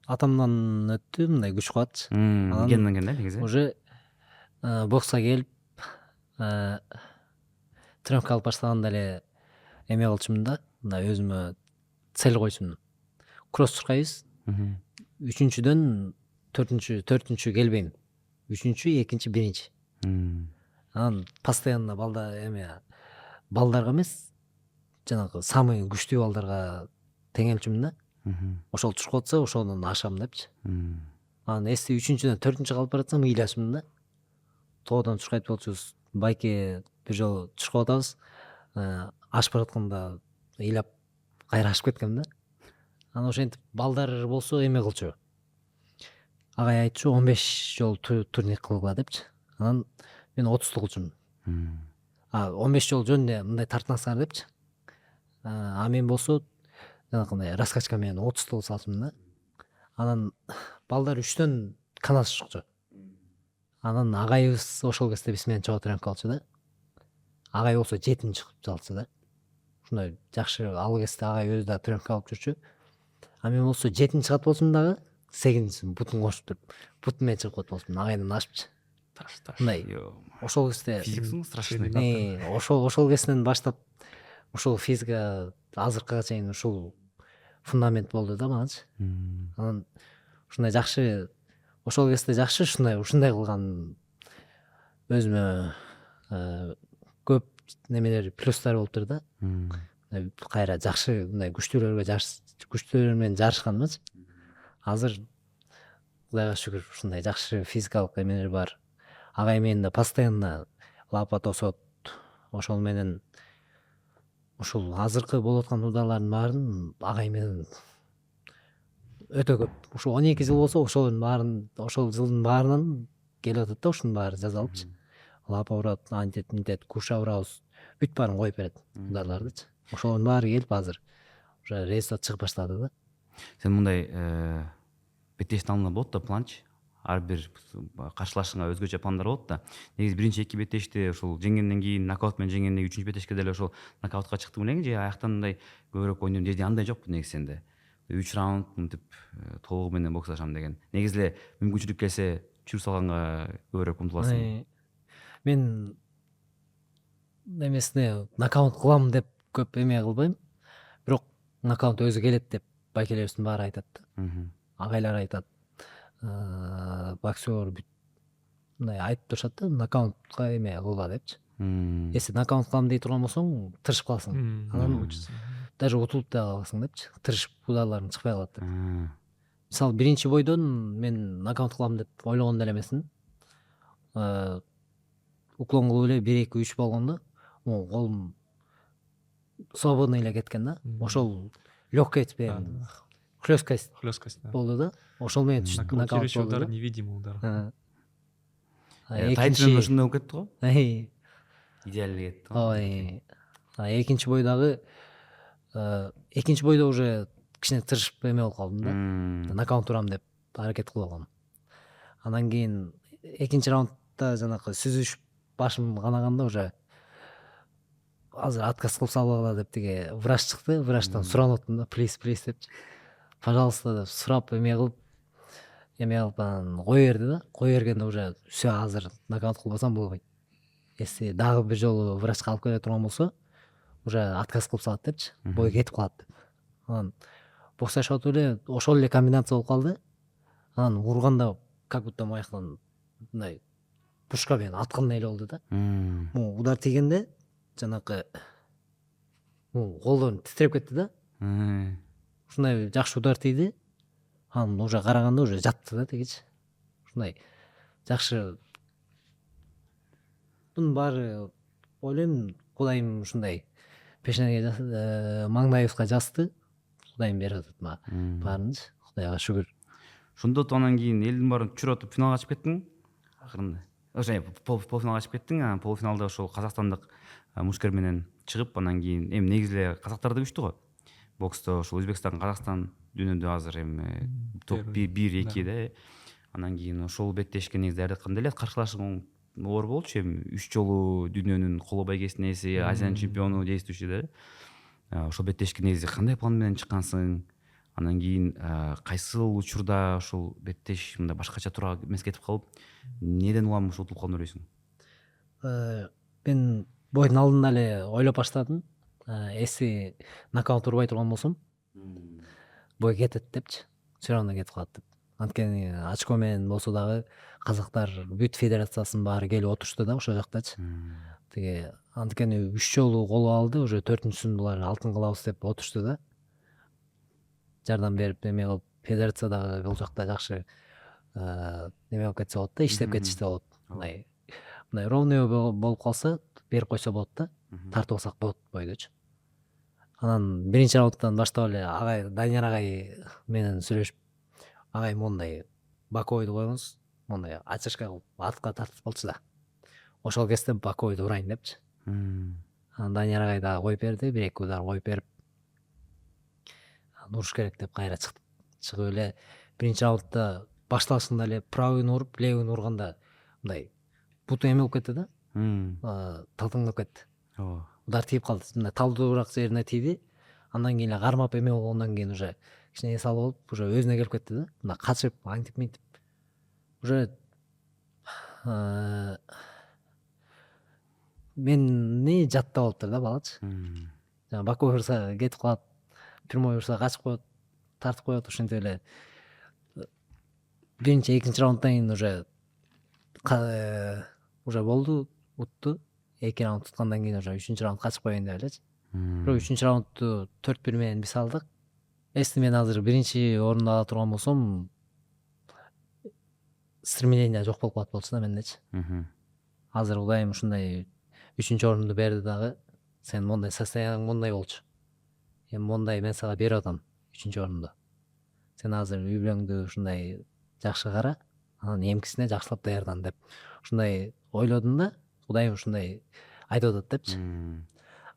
Атамдан өттү мындай күч кубат. Генден да негизи. Уже бокска келип тренировка алып баштаганда эле эме кылчумун да, мындай өзүмө цель койчумун. Кросс чуркайбыз. 3-дүдөн 4-түнчү келбейм. 3-чү, 2-чи, 1-чи. Анан постоянно балдарга эмес, жанагы самый күчтүү балдарга теңелчүмүн да. Ошол чуркап атса, ошондон ашам депчи. Анан эсти 3-дүдөн 4-чү калып баратсам, ыйлашымын да. Тоодон чуркайтып болчубуз. Байке бир жолу чуркап атабыз. Ашып баратканда ыйлап кайра ашып кеткем да. Анан ошентип балдар болсо эме кылчу. Агай айтчу 15 жолу турнир кылгыла депчи. Анан мен 30 кылчумун. 15 жолу жөн эле мындай тартмаңсыңар депчи. Мен болсо жанагындай раскачка менен 30 салчумун да. Анан балдар 3төн канат чыкчу. Анан агайыбыз ошол кезде биз менен чогуу тренировка кылчу да. Агай болсо 7 чыгып салчу да. Ушундай жакшы ал кезде агай өзү да тренировка алып жүрчү. Мен болсо 7 чыгат болсом дагы 8-чисин бутун кошуп туруп, бутун менен чыгып калат болсом агайдан ашыпчы. Мындай ошол кезде Физиксың страшный. Ошол кезден баштап ошол физика азыркыга чейин ушул фундамент болду да магачы. Анан ушундай жакшы, ошол кезде жакшы ушундай кылган өзүмө көп немелер плюстар болуптур да. Кайра жакшы мындай күчтүүлөр менен жарышканбыз. Азыр Кудайга шүгүр ушундай жакшы физикалык эмелер бар. Агай менен да постоянно лапа тосот. Ошол менен ушул азыркы болуп аткан ударлардын баарын агай менен өтө көп. Ушул 12 жыл болсо ошол жылдын баарынан келип атат да, ушунун баары жазалыпчы. Лапа урат, антет, куша урабыз. Бүт баарын коюп берет ударлардычы. Ошонун баары келип азыр уже результат чыгып баштады да. Сен мындай беттештин алдында болот да планч, ар бир каршылашыңа өзгөчө пландар болот да. Негизи биринчи эки беттешти ошол жеңгенден кийин нокаут менен жеңгенден кийин 3-чү беттешке деле ошол нокаутка чыктым элең же аяктан мындай көбүрөөк ойнойм деди, андай жокпу негизи сенде. 3 раунд мынтип толугу менен бокслашам деген. Негизи эле мүмкүнчүлүк келсе чүрүп салганга көбүрөөк умтуласың. Мен эмесине нокаут кылам деп көп эме кылбайм. Бирок нокаут өзү келет деп байкелерибиздин баары айтат да. Агайлар айтат. Боксер мындай айтып турушат да, нокаутка эме кылба депчи. Если нокаут кылам дей турган болсоң, тырышып каласың. Анан даже утулуп да каласың депчи. Тырышып ударларың чыкпай калат деп. мисалы биринчи бойдон мен нокаут кылам деп ойлогон деле эмесмин. Уклон кылып эле 1-2-3 болгондо могу колум свободно эле кеткен да. Ошол лёгкость менен хлёсткость Хлесткость, да. болду да. Ошол менен нокаут Нокаутирующий болду удар, да. невидимый удар. Тайтмен ушундай болуп кетти го. Идеально кетти го. Ой. Экинчи бойдагы экинчи бойдо уже кичине тырышып эме болуп калдым да. Нокаут урам деп аракет кылып алгам. Анан кийин экинчи раундда жанакы сүзүшүп башым канаганда уже азыр отказ кылып салбагыла деп тиги врач чыкты. Врачтан суранып аттым да, плиз депчи. Пожалуйста деп сурап эме кылып анан кое берди да. Кое бергенде уже все, азыр нокаут кылбасам болбойт. Если дагы бир жолу врачка алып келе турган болсо, уже отказ кылып салат депчи. Бой кетип калат деп. Анан боксташып атып эле ошол эле комбинация болуп калды. Анан урганда как будто мояктан мындай пушка менен аткандай эле болду да. Могу удар тийгенде жанакы колдон титиреп кетти да. Ушундай жакшы удар тийди. Анан уже караганда уже жатты да тигичи. Ушундай жакшы. Бунун баары ойлойм Кудайым ушундай пешенеге маңдайыбызга жазды. Кудайым берип атат мага баарынчы. Кудайга шүгүр. Ошондо анан кийин элдин баарын чуротуп финалга чыгып кеттиң акырында. Ошо полуфиналга чыгып кеттиң, анан полуфиналда ошол казакстандык мушкер менен чыгып, анан кийин эми негизи эле казактар да күчтүү го. Боксто ошол Өзбекстан, Казакстан дүйнөдө азыр эми топ 1-2 да. Анан кийин ошол беттешке негизи даярдатканда эле каршылашың оор болчу. Эми 3 жолу дүйнөнүн коло байгесинин ээси, Азиянын чемпиону действующий да. Ошол беттешке негизи кандай план менен чыккансың? Анан кийин кайсыл учурда ушул беттеш мындай башкача туура эмес кетип калып, неден улам ушул утулуп калдың ойлойсуң? Мен бойдун алдында эле ойлоп баштадым. Если нокаут урбай турган болсом, бой кетет депчи. Все равно кетип калат деп. Анткени очко менен болсо дагы казактар бүт федерациясынын баары келип отурушту да ошол жактачы. Тиги анткени 3 жолу коло алды, уже 4-сүн булар алтын кылабыз деп отурушту да. Жардам берип эме кылып, федерация дагы бул жакта жакшы эме болуп кетсе болот да, иштеп кетиште болот. Мындай ровный болуп калса, берип койсо болот да, тартып алсак болот бойдочу. Анан биринчи раундтан баштап эле агай Данияр агай менен сүйлөшүп, агай мондай боковойду коюңуз, мондай ачышка кылып артка тартып болчу да. Ошол кезде боковойду урайын депчи. Анан Данияр агай дагы коюп берди, 1-2 удар коюп берип, уруш керек деп кайра чыгып эле биринчи раундда башталышында эле правыйын уруп, левыйын урганда мындай буту эме болуп кетти да. Талтаңдап кетти. Удар тийип калды. Мындай талдуураак жерине тийди. Андан кийин эле кармап эме болгондон кийин уже кичине эс алып алып, уже өзүнө келип кетти да. Мына качып, антип. Уже мени жаттап алыптыр да балачы. Жана боковой урса кетип калат, прямой урса качып коет, тартып коет, ошентип эле биринчи, экинчи раунддан кийин уже болду, утту. 2 раунд туткандан кийин уже 3-үчү раунд качып коеюн деп элечи. Бирок 3-үчү раундту 4-1 менен биз алдык. Если мен азыр биринчи орунду ала турган болсом, стремление жок болуп калат болчу да мендечи. Азыр Кудайым ушундай 3-үчү орунду берди дагы. Сен мондай состояниең мондай болчу. Эми мондай мен сага берип атам 3-үчү орунду. Сен азыр үй бүлөңдү ушундай жакшы кара, анан эмкисине жакшылап даярдан деп ушундай ойлодум да. Кудайым ушундай айтып атат депчи.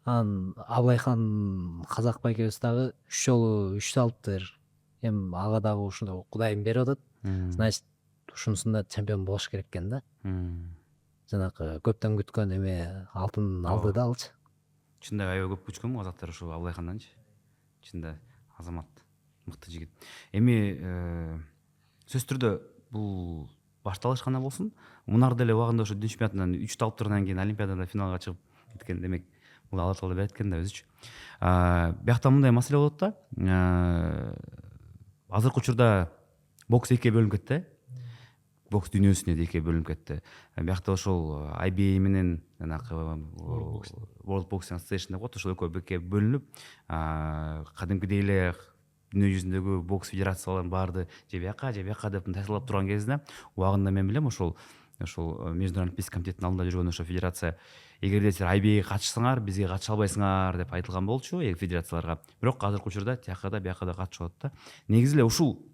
Анан Абылайхан казак байкебиз дагы 3 жолу 3 алыптыр. Эми ага дагы ушундай Кудайым берип атат. Значит, ушунусунда чемпион болуш керек экен да. Жанакы көптөн күткөн эме алтын алды да алчы. Чында аябай көп күчкөн казактар ушул Абылайханданчы. Чында азамат, мыкты жигит. Эми сөзсүз түрдө бул башталыш гана болсун. Мунар деле убагында ошо дүйнө чемпионатынан 3 талыптырдан кийин Олимпиадада финалга чыгып кеткен, демек бул Алла Таала берет экен да өзүчү. Биякта мындай маселе болот да. Азыркы учурда бокс экиге бөлүнүп кетти. Бокс дүйнөсүнө да экиге бөлүнүп кетти. Биякта ошол IBA менен жанакы World Boxing Association деп коет, ошол экөө экиге бөлүнүп, кадимкидей эле дүние жүзүндөгү бокс федерацияларын барды же бияка деп тайсалап турган кезде убагында мен билем ошол международный олимпийский комитеттин алдында жүргөн ошо федерация эгерде силер IBA'га катышсаңар бизге катыша албайсыңар деп айтылган болчу федерацияларга. Бирок азыркы учурда тияка да бияка да катышып атат да. Негизи эле ушул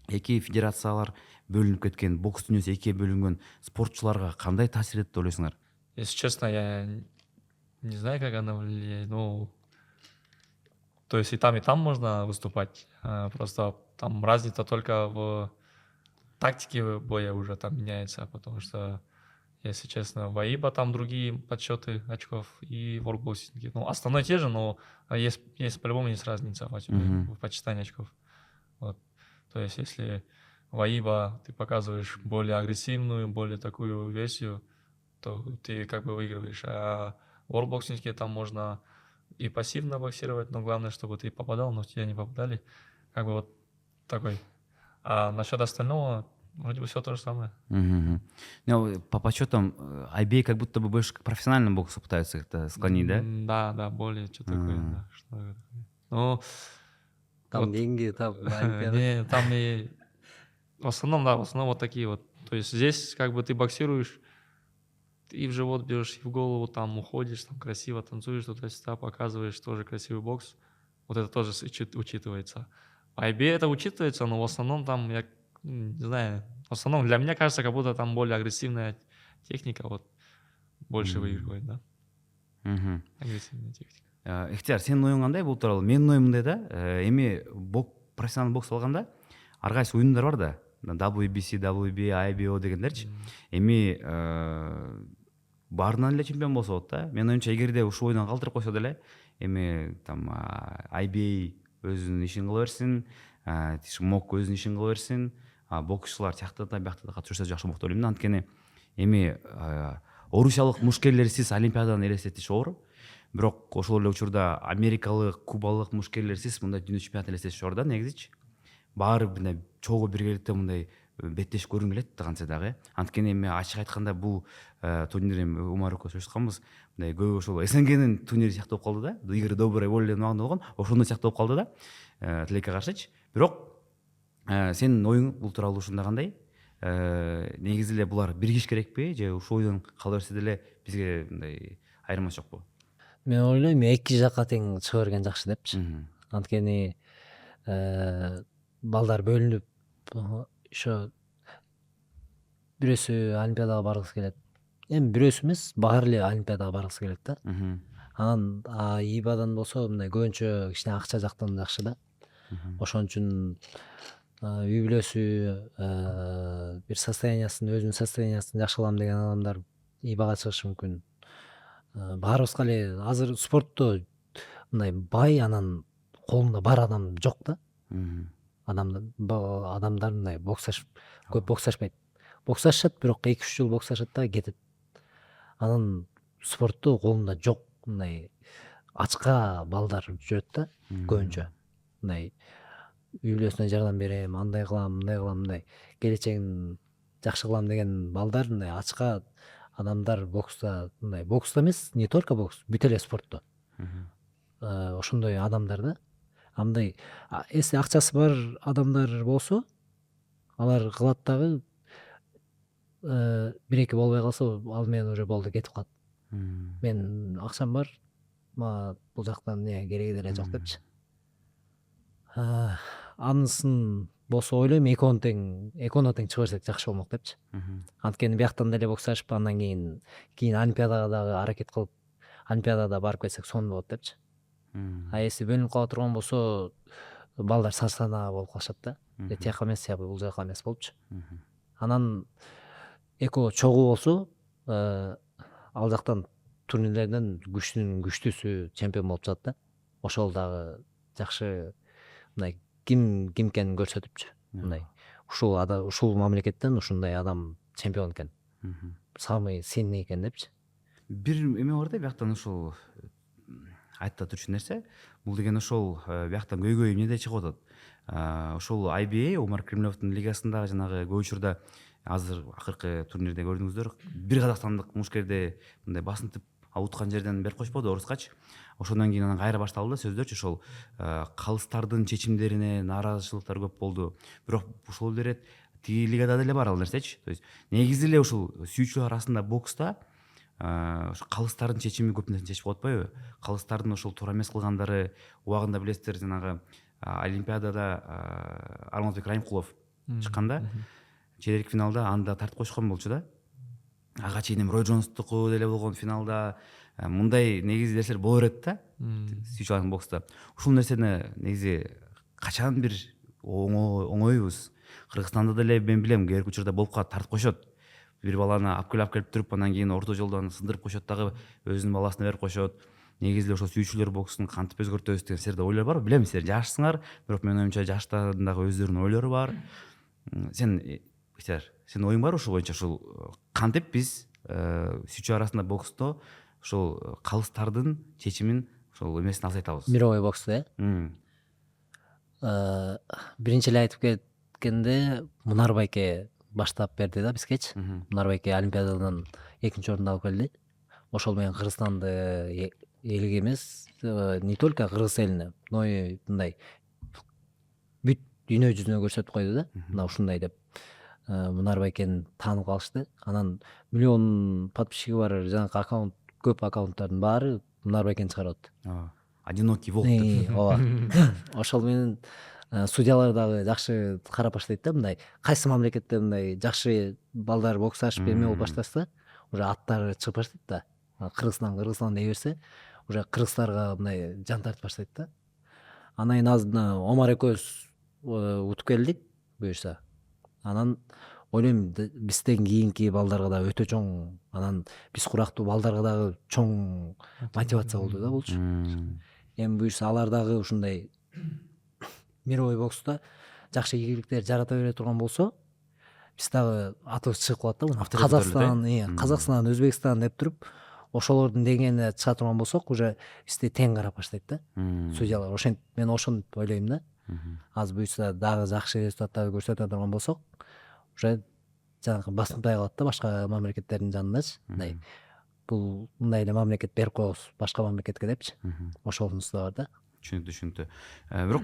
эки федерациялар бөлүнүп кеткен, бокс дүйнөсү экиге бөлүнгөн спортчуларга кандай таасир этти деп ойлойсуңар? Если честно, я не знаю, как она влияет. Ну, то есть и там можно выступать. Просто там разница только в тактике боя уже там меняется, потому что, если честно, в АИБа там другие подсчеты очков и в воркбоксинге. Ну, основной те же, но есть по-любому есть разница в почитании очков. Вот. То есть, если в АИБа ты показываешь более агрессивную, более такую версию, то ты как бы выигрываешь. А в воркбоксинге там можно и пассивно боксировать, но главное, чтобы ты попадал, но в тебя не попадали. Как бы вот такой. А насчет остального, вроде бы все то же самое. Ну, по подсчетам, IBA как будто бы больше к профессиональному боксу пытаются как-то склонить, да? Да, более что такое, да. Что такое. Ну, Там вот, деньги, там олимпиада. не, там и в основном вот такие вот. То есть здесь как бы ты боксируешь, и в живот бьешь, и в голову там уходишь, там красиво танцуешь, туда-сюда показываешь, тоже красивый бокс. Вот это тоже учитывается. А IBA это учитывается, но в основном там, я не знаю, в основном для меня кажется, как будто там более агрессивная техника, вот больше выигрывает, да? Агрессивная техника. Ихтияр, сенин оюң кандай бул тууралуу? Менин оюм мындай да, эми профессионалдуу бокс алганда ар кайсы оюндар бар да. WBC, WBA, IBO дегендерчи. Эми баарынан эле чемпион болсо болот да. Менин оюмча, эгерде ушул оюндан калтырып койсо деле, эми там IBA өзүнүн ишин кыла берсин, МОК өзүнүн ишин кыла берсин, боксчулар тиякта да биякта да катышса жакшы болот деп ойлойм да. Анткени эми орусиялык мушкерлерсиз олимпиаданы элестетиш оор. Бирок ошол эле учурда америкалык, кубалык мушкерлерсиз мындай дүйнө чемпионатын элестетиш оор да, негизичи. Баары мындай чогуу биргеликте мындай беттешип көргүн келет да кантсе дагы. Анткени эми ачык айтканда бул турнир эми Умарукка сүйлөшкөнбүз. Мындай көбү ошол СНГнин турнири сыяктуу болуп калды да. Игры доброй воли деген убагында болгон, ошондой сыяктуу болуп калды да. Тилекке каршычы. Бирок сенин оюң бул тууралуу ушунда кандай? Негизи эле булар биригиш керекпи же ушул оюндан кала берсе деле бизге мындай айырмасы жокпу? Мен ойлойм эки жакка тең чыга берген жакшы депчи. Анткени балдар бөлүнүп ошо бирөөсү олимпиадага баргысы келет. Эми бирөөсү эмес, баары эле олимпиадага баргысы келет да. Анан ИБАдан болсо мындай көбүнчө кичине акча жактан жакшы да. Ошон үчүн үй бүлөсү бир өзүнүн состояниясын жакшылам деген адамдар ИБАга чыгышы мүмкүн. Баарыбызга эле азыр спортто мындай бай анан колунда бар адам жок да. Адамдар мындай көп боксашпайт. Боксашат, бирок 2-3 жыл боксашат да кетет. Анан спортто колунда жок мындай ачка балдар жүрөт да көбүнчө. Мындай үй бүлөсүнө жардам берем, андай кылам, мындай кылам, мындай келечегин жакшы кылам деген балдар мындай ачка адамдар бокста эмес, не только бокс, бүт эле спортто. Ошондой адамдар да. Андай эси акчасы бар адамдар болсо, алар кылат дагы бир-эки болбой калса, ал менен уже болду, кетип калат. Мен акчам бар, мага бул жактан кереги деле жок депчи. Анысын болсо ойлойм эконо тең чыга берсек жакшы болмок депчи. Анткени бияктан деле боксашып, андан кийин олимпиадага дагы аракет кылып, олимпиадада барып кетсек сонун болот депчи. Эси бөлүнүп кала турган болсо, балдар сасана болуп калышат да. Тияка эмес, бул жака эмес болупчу. Анан эко чогуу болсо, ал жактан турнирлерден күчтүнүн күчтүүсү чемпион болуп чыгат да. Ошол дагы жакшы мындай ким экенин көрсөтүпчү. Мындай ушул мамлекеттен ушундай адам чемпион экен. Самый сильный экен депчи. Бир эме бар да, бияктан ушул айтта турчу нерсе. Бул деген ошол бияктан көйгөй эмнеде чыгып атат. Ошол IBA, Умар Кремлевдин лигасындагы жанагы көп учурда азыр акыркы турнирде көрдүңүздөр, бир казакстандык мушкерде мындай басынтып уткан жерден берип койшподу орускачы. Ошондон кийин анан кайра башталды да сөздөрчү, ошол калыстардын чечимдерине нааразычылыктар көп болду. Бирок ошол эле тиги лигада деле бар ал нерсечи. То есть негизи эле ушул сүйүүчүлөр арасында бокста ошо калыстардын чечими көп нерсени чечип коет атпайбы? Калыстардын ошол туура эмес кылгандары убагында билесиздер, жанагы Олимпиадада Алмазбек Райымкулов чыкканда чейрек финалда анда тартып коюшкан болчу да. Ага чейин Рой Джонстуку деле болгон финалда. Мындай негизи нерселер боло берет да. Сүйүүчү бокста. Ушул нерсени негизи качан бир оңойбуз. Кыргызстанда деле мен билем, кээ бир учурда болуп калат, тартып коюшот. Бир баланы алып келип туруп, анан кийин орто жолдон сындырып коюшот дагы, өзүнүн баласына берип коюшот. Негизи ошо сүйүүчүлөр боксун кантип өзгөртөбүз деген силерде ойлор барбы? Билем, силер жашсыңар, бирок менин оюмча жаштардын дагы өздөрүнүн ойлору бар. Сенин оюң бар ушул боюнча, ушул кантип биз сүйүүчү арасында боксто ошол калыстардын чечимин ошол эмесин азайтабыз? Мировой боксто, биринчи эле айтып кеткенде Мунар байке баштап берди да бизгечи. Мунар байке Олимпиададан 2-нчи орунду алып келди. Ошол менен Кыргызстанды элге эмес, не только кыргыз элине, но и мындай бүт дүйнө жүзүнө көрсөтүп койду да. Мына ушундай деп Мунар байкени таанып калышты. Анан миллион подписчиги бар жанагы аккаунт, көп аккаунттардын баары Мунар байкени чыгарып атты. Одинокий волк деп. Ооба. Ошол менен судьялар дагы жакшы карап баштайт да, мындай кайсы мамлекетте мындай жакшы балдар боксташып эме болуп баштаса, уже аттары чыгып баштайт да. Кыргызстан дей берсе, уже кыргыздарга мындай жан тартып баштайт да. Анан Омар экөөбүз утуп келдик буюрса. Анан ойлойм бизден кийинки балдарга да өтө чоң, анан биз курактуу балдарга дагы чоң мотивация болду да булчу. Эми буюрса алар дагы ушундай мировой бокста жакшы ийгиликтер жарата бере турган болсо, биз дагы атыбыз чыгып калат да. Казакстан, Өзбекстан деп туруп, ошолордун деңгээлине чыга турган болсок, уже бизди тең карап баштайт да судьялар. Ошентип мен ошентип ойлойм да. Аз буюрса дагы жакшы результаттарды көрсөтө турган болсок, уже жанагы басынтпай калат да башка мамлекеттердин жанындачы. Мындай бул мындай эле мамлекет берип коебуз башка мамлекетке депчи. Ошонусу да бар да. Түшүнүктүү. Бирок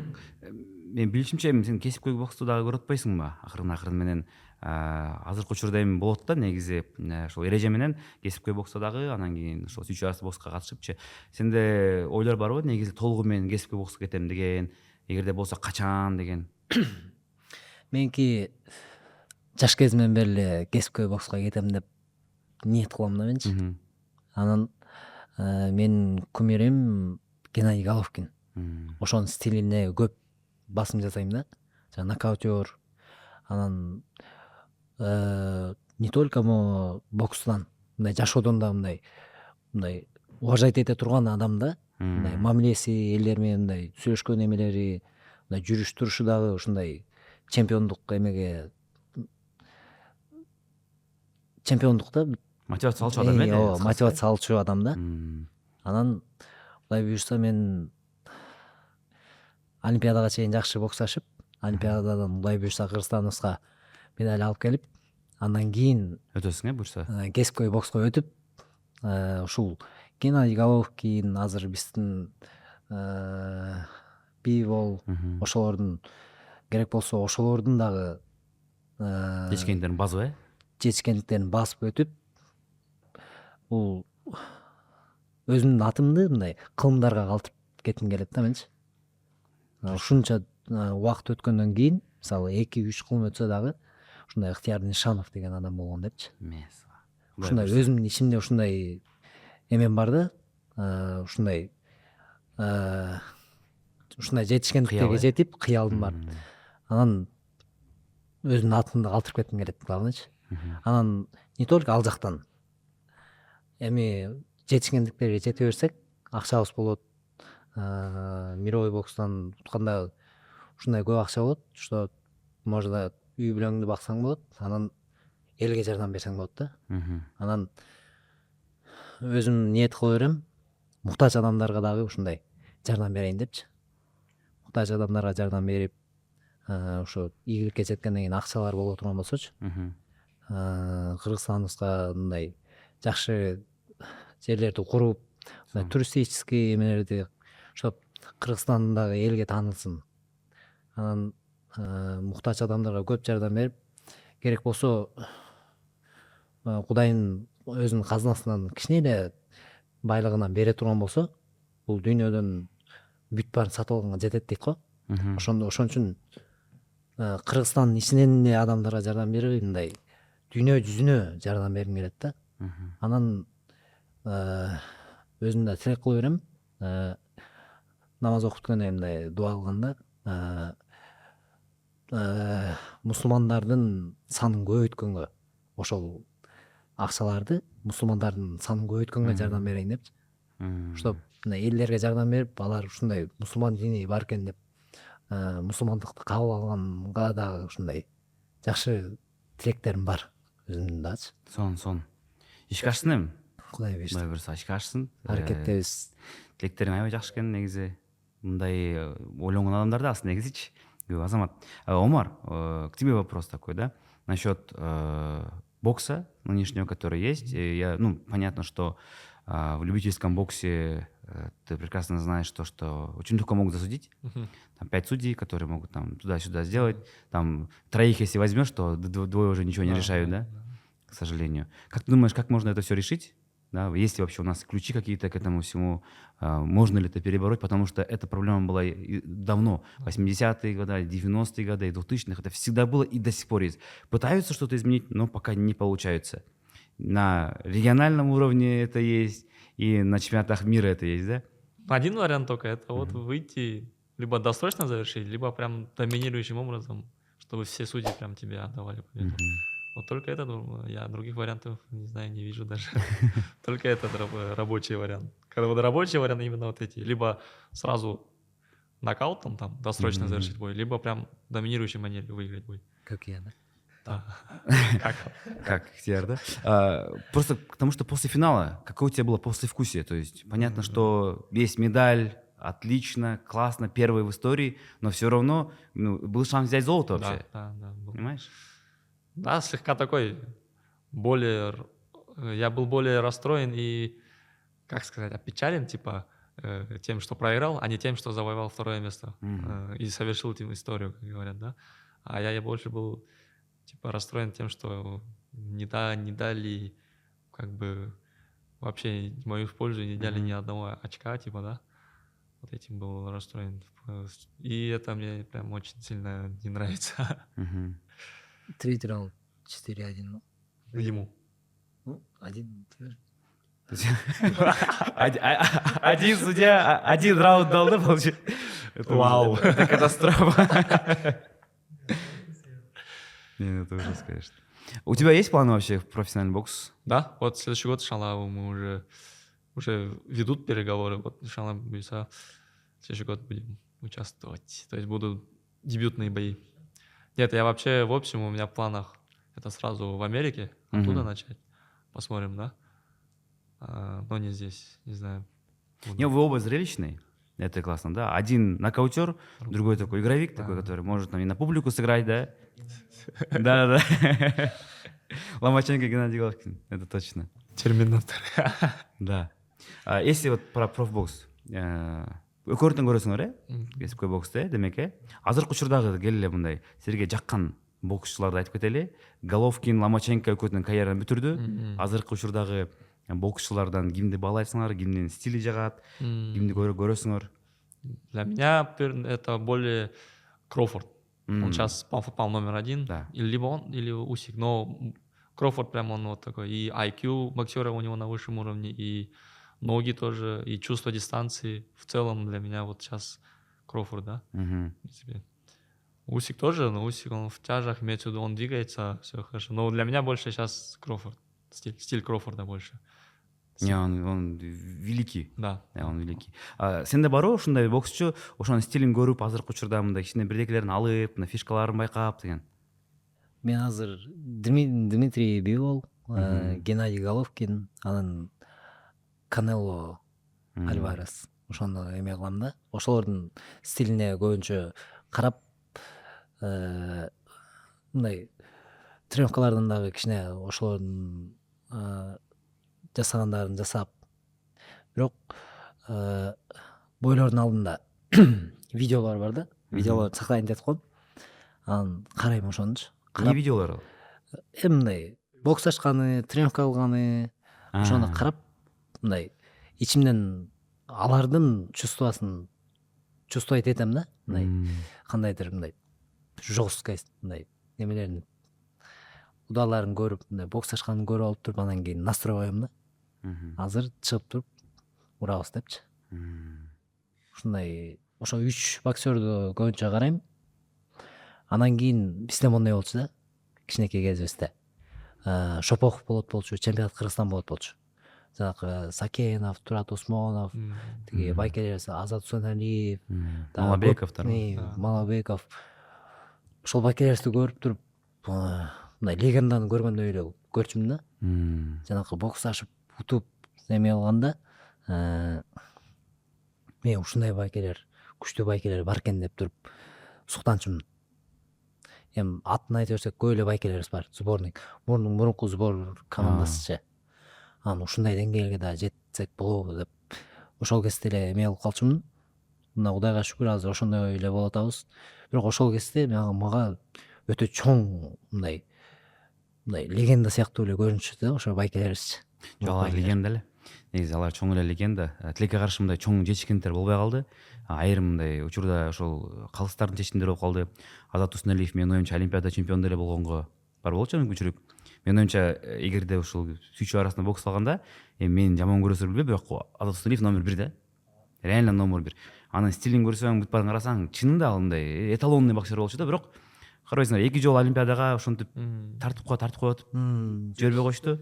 мен билишимче сен кесипкөй боксту дагы көрүп атпайсыңбы? Акырын менен азыркы учурда эми болот да, негизи ошол эреже менен кесипкөй боксто дагы, анан кийин ошол сүйүүчү арасы бокска катышыпчы. Сенде ойлор барбы? Негизи толугу менен кесипкөй бокска кетем деген, эгерде болсо качан деген? Меники жаш кезимден бери эле кесипкөй бокска кетем деп ниет кылам да менчи. Анан менин кумирим Геннадий Головкин. Ошонун стилине көп басым жасайм да. Жана нокаутер. Анан не только бокстан, мындай жашоодон да мындай уважать эте турган адам да. Мындай мамилеси, элдер менен мындай сүйлөшкөн эмелери, мындай жүрүш турушу дагы ушундай чемпиондук эмеге да мотивация салчу адам эле. Ооба, мотивация салчу адам да. Анан Кудай буюрса мен Олимпиадага чейин жакшы боксташып, Олимпиададан Кудай буюрса Кыргызстаныбызга медаль алып келип, андан кийин өтөсүң буюрса. Кесипкөй бокска өтүп, ушул Геннадий Головкин азыр биздин Бивол ошолордун керек болсо ошолордун дагы Жетишкендерин басып, жетишкендиктерин басып өтүп, бул өзүмдүн атымды мындай кылымдарга калтырып кетким келет да менчи. Ушунча убакыт өткөндөн кийин, мисалы 2-3 кылым өтсө дагы, ушундай Ыктыяр Нишанов деген адам болгон депчи. Ушундай өзүмдүн ичимде ушундай эмем бар да, ушундай жетишкендиктерге жетип, кыялым бар. Анан өзүмдүн атымды калтырып кетким келет главныйчы. Анан не только ал жактан, эми жетишкендиктерге жете берсек, акчабыз болот. Мировой бокстан утканда ушундай көп акча болот, что можно үй бүлөңдү баксаң болот, анан элге жардам берсең болот да. Анан өзүм ниет кыла берем, муктаж адамдарга дагы ушундай жардам берейин депчи. Муктаж адамдарга жардам берип, ошо ийгиликке жеткенден кийин акчалар боло турган болсочу, Кыргызстаныбызга мындай жакшы жерлерди куруп, мына туристический эмелерди ошо Кыргызстандагы элге таанылсын. Анан муктач адамдарга көп жардам берип, керек болсо Кудайын өзүнүн казынасынан кичине эле байлыгынан бере турган болсо, бул дүйнөдөн бүт баарын сатып алганга жетет дейт го. Ошон үчүн Кыргызстандын ичинен эле адамдарга жардам берип, мындай дүйнө жүзүнө жардам бергим келет да. Анан өзүм да тилек кыла берем. Намаз окуп бүткөндөн кийин мындай дуа кылганда мусулмандардын санын көбөйткөнгө, ошол акчаларды мусулмандардын санын көбөйткөнгө жардам берейин депчи. Ошто мына элдерге жардам берип, алар ушундай мусулман дини бар экен деп мусулмандыкты кабыл алганга дагы ушундай жакшы тилектерим бар өзүмдүн дагычы. Сон. Ишке ашсын эми. Кудай берсин. Кудай буйруса ишке ашсын. Аракеттебиз. Тилектериң аябай жакшы экен негизи. Мындай ойлонгон адамдар да аслында негизичи көп азамат. Омар, к тебе вопрос такой, да? Насчет бокса нынешнего, который есть. Понятно, что в любительском боксе ты прекрасно знаешь то, что очень легко могут засудить. Там 5 судей, которые могут там туда-сюда сделать. Там 3, если возьмешь, то 2 уже ничего не решают, да? К сожалению. Как ты думаешь, как можно это все решить? Да? Есть ли вообще у нас ключи какие-то к этому всему? Можно ли это перебороть? Потому что эта проблема была давно. 80-е годы, 90-е годы, 2000-х. Это всегда было и до сих пор есть. Пытаются что-то изменить, но пока не получается. На региональном уровне это есть, и на чемпионатах мира это есть, да? Один вариант только, это вот выйти, либо досрочно завершить, либо прям доминирующим образом, чтобы все судьи прям тебе отдавали победу. Вот только это, я других вариантов, не знаю, не вижу даже. Только этот рабочий вариант. Когда вот рабочий вариант именно вот эти, либо сразу нокаутом там досрочно завершить бой, либо прям в доминирующей манере выиграть бой. Как я, да? Да. Как Ихтияр, да? Просто потому что после финала, какое у тебя было послевкусие? То есть понятно, что есть медаль, отлично, классно, первый в истории, но все равно был шанс взять золото вообще. Да. Понимаешь? Да, слегка такой, я был более расстроен и, как сказать, опечален, типа, тем, что проиграл, а не тем, что завоевал 2 место и совершил этим историю, как говорят, да. А я больше был, типа, расстроен тем, что не дали, как бы, вообще в мою пользу не дали ни одного очка, типа, да. Вот этим был расстроен. И это мне прям очень сильно не нравится. 3 раунд 4-1, ну. Ему. Ну, 1. Один судья, 1 раунд дал, да, получается? Вау. Это катастрофа. Нет, это ужас, конечно. У тебя есть планы вообще в профессиональный бокс? Да, вот следующий год, иншаллах, мы уже ведут переговоры. Вот, иншаллах, следующий год будем участвовать. То есть будут дебютные бои. Нет, я вообще, в общем, у меня в планах это сразу в Америке, оттуда начать. Посмотрим, да? Но не здесь, не знаю. Не, вы оба зрелищные. Это классно, да? Один нокаутер, другой такой игровик, такой, который может там и на публику сыграть, да? Да. Ломаченко, Геннадий Головкин, это точно. Терминатор. Да. Если вот про профбокс, көрдүң көрөсүңөр, кесипкөй боксты, демек, азыркы учурдагы келе мындай силерге жаккан боксчуларды айтып кетели. Головкин, Ломаченко өкөтүнүн карьераны бүтүрдү. Азыркы учурдагы боксчулардан кимди баалайсыңар, кимдин стили жагат, кимди көрөсүңөр? Для меня это более Кроуфорд. Он сейчас пал номер 1. Да. Либо он, или Усик. Но Кроуфорд прям он вот такой. И IQ боксера у него на высшем уровне, и ноги тоже, и чувство дистанции. В целом для меня вот сейчас Кроуфорд, да? Усик тоже, но Усик он в тяжах, имеется в виду, он двигается, все хорошо. Но для меня больше сейчас Кроуфорд. Стиль Кроуфорда больше. Не, он великий. Да. Он великий. Сенде барбы ушундай боксчу, ошонун стилин көрүп, азыркы учурда мындай кичине бирдекелерин алып, мына фишкаларын байкап деген? Мен азыр Дмитрий Бивол, Геннадий Головкин, анан Канело Альварес. Ошону эме кылам да. Ошолордун стилине көбүнчө карап, мындай тренировкалардан дагы кичине ошолордун жасагандарын жасап, бирок бойлордун алдында видеолор бар да, видеолорду сактайын деп аткам. Анан карайм ошонучу. эмне видеолор ал? Мындай бокс ачканы, тренировка кылганы, ошону карап мындай ичимден алардын чувствосын чувствовать этем да, мындай кандайдыр мындай жесткость, мындай немелерин удаларын көрүп, мындай бокс ачканын көрүп алып туруп, анан кийин настрой коем да. Азыр чыгып туруп урабыз депчи. Ушундай ошо 3 боксерду көбүнчө карайм. Анан кийин бизде мондой болчу да, кичинекей кезибизде. Шопохов болот болчу, чемпионат Кыргызстан болот болчу. Жанагы Сакенов, Турат Усмонов, тиги байкерлер Азат Усеналиев, Малабековдор. Малабеков. Ошол байкерлерди көрүп туруп, мындай легенданы көргөндөй эле көрчүмүн да. Жанагы боксташып утуп эме кылганда, мен ушундай байкерлер, күчтүү байкерлер бар экен деп туруп суктанчумун. Эми атын айтып берсек көп эле байкерлерибиз бар. Сборник, мурунку сбор командасычы. Анан ушундай деңгээлге да жетсек болобу деп ошол кезде эле эме кылып калчумун. Мына Кудайга шүгүр азыр ошондой эле болуп атабыз. Бирок ошол кезде мага өтө чоң мындай легенда сыяктуу эле көрүнүшчү да ошо байкерлерибизчи. Алар легенда эле. Негизи алар чоң эле легенда. Тилекке каршы мындай чоң жечкиндер болбой калды. Айрым мындай учурда ошол калыстардын чечкиндери болуп калды. Азат Усеналиев менин оюмча Олимпиада чемпиону эле болгонго бар болчу мүмкүнчүлүк. Менин оюмча эгерде ушул сүйчү арасында бокс кылганда, менин жаман көрөсүр билбейм, бирок Азат Усеналиев номер 1 да. Реально номер 1. Анын стилин көрсөң, бүт барын карасаң, чынында ал мындай эталонный боксер болчу да, бирок карабайсыңдар, 2 жолу Олимпиадага ошентип тартып коюп жибербей койушту.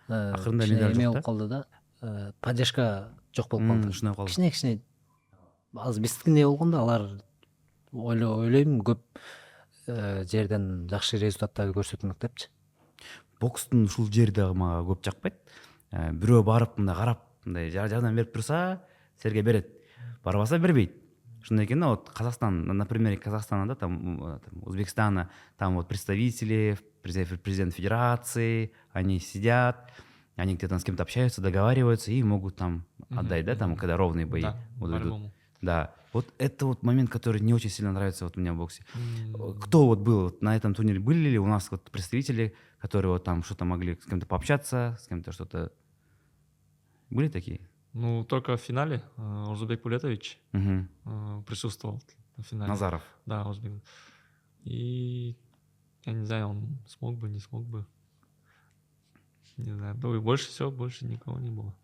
Акырында медаль эме жок болуп калды да. Поддержка жок болуп калды. Ушундай калды. Кичине азыр биздикиндей болгондо алар ойлойм көп жерден жакшы результаттарды көрсөтмөк депчи. Бокстун ушул жери дагы мага көп жакпайт. Бирөө барып мындай карап, мындай жардам берип турса, силерге берет. Барбаса бербейт. Ошондой экен да, вот Казахстан, например, Казахстана, там Узбекистана, там вот представители, президент федерации, они сидят, они где-то с кем-то общаются, договариваются и могут там отдать, да, там, когда ровные бои. Да, вот по-любому. Да, вот это вот момент, который не очень сильно нравится вот у меня в боксе. Кто вот был вот на этом турнире, были ли у нас вот представители, которые вот там что-то могли с кем-то пообщаться, с кем-то что-то... Были такие? Ну, только в финале Узбек Пулетович присутствовал на финале. Назаров. Да, Узбек. И я не знаю, он смог бы, не смог бы. Не знаю. Ну и больше всего, больше никого не было.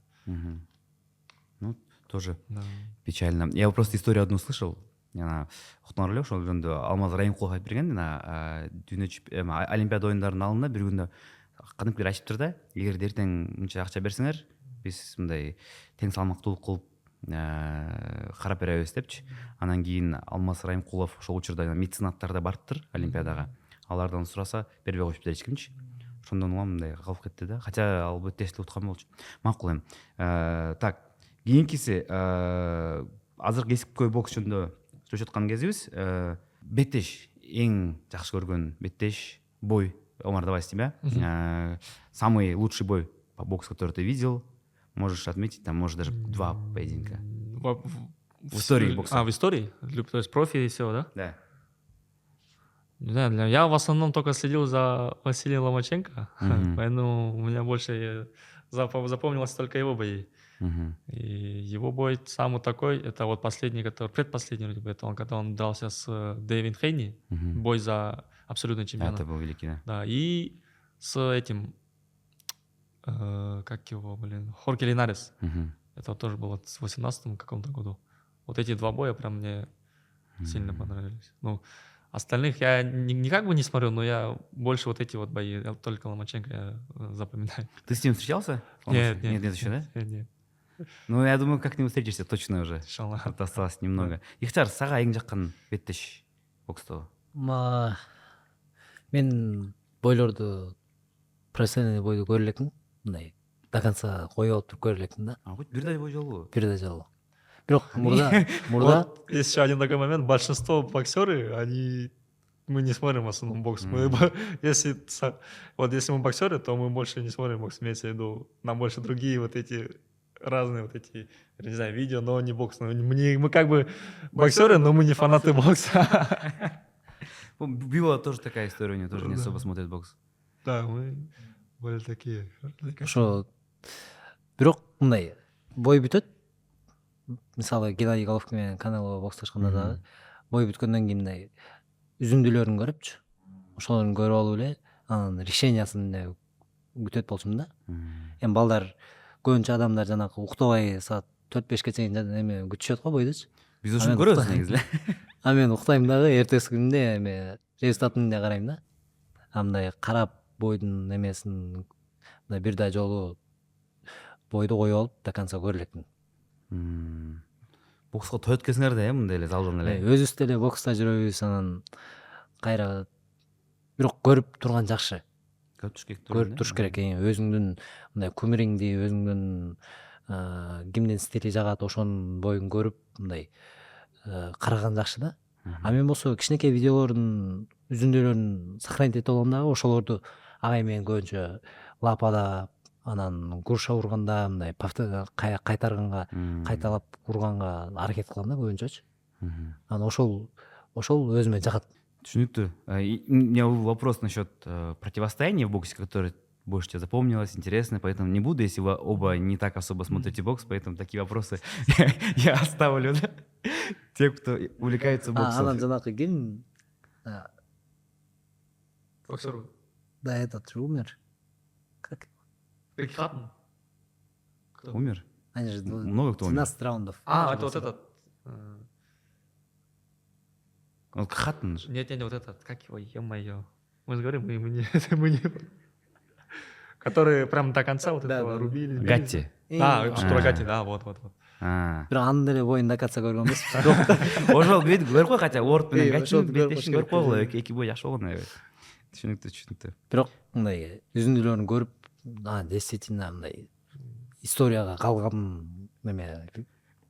Ну, тоже Да. печально. Я просто историю одну слышал. Ана Хутнарлы ошол күндө Алмаз Райымқұлов айтып берген, Олимпиада ойындарынын алдында бир күндө кадимкилер айтыптыр да, эгер эртең мынча акча берсеңер, биз мындай тең салмактуулук кылып карап беребиз депчи. Анан кийин Алмаз Райымқұлов ошол учурда меценаттар да барыптыр Олимпиадага. Алардан сураса бербей коюшуптур эч кимчи. Ошондон улам мындай калып кетти да. Хотя ал бөтөсү уткан болчу. Макул эми. Так, кийинкиси азыркы кесипкөй бокс жөнүндө сүйлөшүп аткан кезибиз. Беттеш эң жакшы көргөн беттеш бой. Омар, давай с тебя. Самый лучший бой по боксу, который ты видел. Можешь отметить, там, может, даже 2 поединка. В истории бокса. В истории? То есть профи и все, да? Да. Не знаю, я в основном только следил за Василием Ломаченко, поэтому у меня больше запомнилось только его бои. И его бой самый такой, это вот последний, который предпоследний, это когда он дрался с Дэвид Хейни, бой за абсолютный чемпионат. Это был великий, да. Да, и с этим, как его, Хорке Линарес. Это тоже было в 18-м каком-то году. Вот эти 2 боя прям мне сильно понравились. Ну, остальных я никак бы не смотрел, но я больше вот эти вот бои, только Ломаченко я запоминаю. Ты с ним встречался? Нет, еще, да? Нет. Ну, я думаю, как-нибудь встретишься точно уже. Иншаллах. Вот осталось немного. Ихтар, сага эң жаккан беттеш боксто. Мен бойлорду профессиональный бойду көрө элекмин. Мындай до конца коюп алып туруп көрө элекмин да. Хоть бирдей бой жолу. Бирдей жолу. Бирок мурда Вот есть еще один такой момент. Большинство боксеры, мы не смотрим в основном бокс. Если мы боксеры, то мы больше не смотрим бокс. Имеется в виду, нам больше другие вот эти разные вот эти, не знаю, видео, но не бокс. Мы как бы боксеры, но мы не фанаты бокса. Бива тоже такая история, у него тоже не Да. особо смотрит бокс. Да, мы были такие. ошо бирок мындай бой бүтөт, мисалы Геннадий Головкин менен Канело боксташканда дагы бой бүткөндөн кийин мындай үзүндүлөрүн көрүпчү, ошолорун көрүп алып эле анын решениясын эле күтөт болчумун да. Эми балдар көбүнчө адамдар жанагы уктабай саат 4-5ке чейин эме күтүшөт го бойдучу. Биз ошону Анан көрөбүз уктай- негизи эле. А мен уктайм дагы, эртеси күнүндө эме результатын эле карайм да. Мындай карап бойдун эмесин мындай бир да жолу бойду коюп алып до конца көрө элекмин. Бокско той өткөзүңөр да, мындай эле залдан эле. Өзүбүз деле бокста жүрөбүз, анан кайра бирок көрүп турган жакшы. Көрүп туруш керек. Өзүңдүн мындай кумириңди, өзүңдүн кимдин стили жагат ошонун боюн көрүп мындай караган жакшы да. А мен болсо кичинекей видеолордун үзүндүлөрүн сохранить этип алгам дагы, ошолорду агай менен көбүнчө лапада, анан груша урганда мындай кайтарганга, кайталап урганга аракет кылам да көбүнчөчү. Анан ошол өзүмө жагат. Түшүнүктүү. У меня вопрос насчет противостояния в боксе, которое больше тебе запомнилось, интересно, поэтому не буду, если вы оба не так особо смотрите бокс, поэтому такие вопросы я оставлю, да? Тем, кто увлекается Анан боксом. жанагы ким? Боксер. Да, этот же умер. Как? Рики Хаттон. Умер? Они же Много кто умер. 12 раундов. Это вот этот. Вот Хаттон же. Нет, вот этот, как его, ё-моё. Мы же говорим, мы не... Которые прям до конца вот Да, этого да. рубили. Гатти. Который Гатти, да, вот. Бирок анын деле боюн до конца көргөн эмес. Ошол көрүп кой, хотя Уорд менен Ошол Гаттин көрүп беттешин коюш көрүп койгула, керек. эки бой жакшы болгон аябай. Түшүнүктүү. Бирок мындай үзүндүлөрүн көрүп, действительно мындай историяга калган эме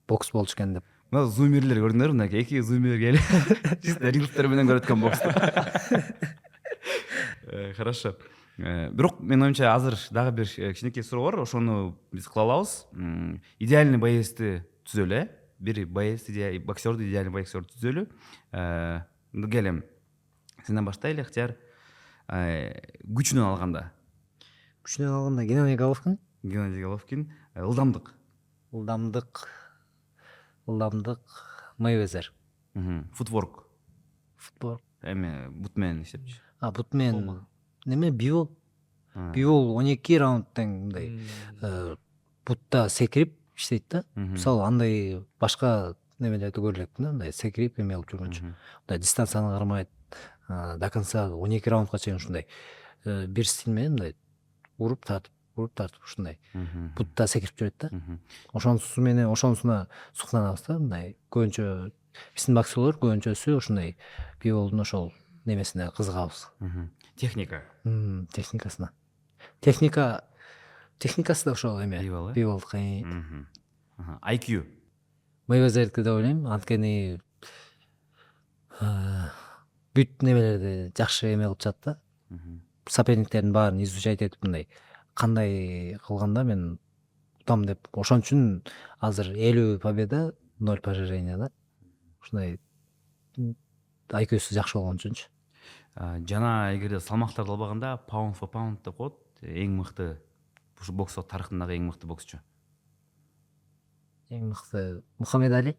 бокс болчу экен деп. Мына зумерлер көрдүңөрбү, мынакей эки зумер келип чисто рингтер менен көрүп аткан боксту. Хорошо. Бирок менин оюмча азыр дагы бир кичинекей суроо бар, ошону биз кыла алабыз. Идеальный боецти түзөлү, бир боец, боксерду идеальный боксерду түзөлү. Келем. Сенден баштайлы, Ыктыяр. Күчүнөн алганда. Күчүнөн алганда Геннадий Головкин, Геннадий Головкин. Ылдамдык. ылдамдык Мейвезер. Футворк. Футбол. Эми бут менен иштепчи. Бут менен неме Бивол 12 раундтан мындай бутта секирип иштейт да. Мисалы андай башка немелерди көрө элекмин да, мындай секирип эме кылып жүргөнчү. Мындай дистанцияны кармайт, до конца 12 раундга чейин ушундай бир стиль менен мындай уруп тартып ушундай бутта секирип жүрөт да. Ошонусуна суктанабыз да, мындай көбүнчө биздин боксерлор көбүнчөсү ушундай Биволдун ошол немесине кызыгабыз. Техника. Техникасына. Техникасы да ошол эме. Биволдук. IQ. Мейвезердики деп ойлойм, анткени бүт немелерди жакшы эме кылып чыгат да. Соперниктердин баарын изучать этип мындай кандай кылганда мен утам деп. Ошон үчүн азыр 50 победа, 0 поражение да. Ушундай IQ-су жакшы болгон үчүнчү. Жана эгерде салмактарды албаганда pound for pound деп коет, эң мыкты ушу бокс тарыхындагы эң мыкты боксчу. Эң мыкты Мухаммед Али.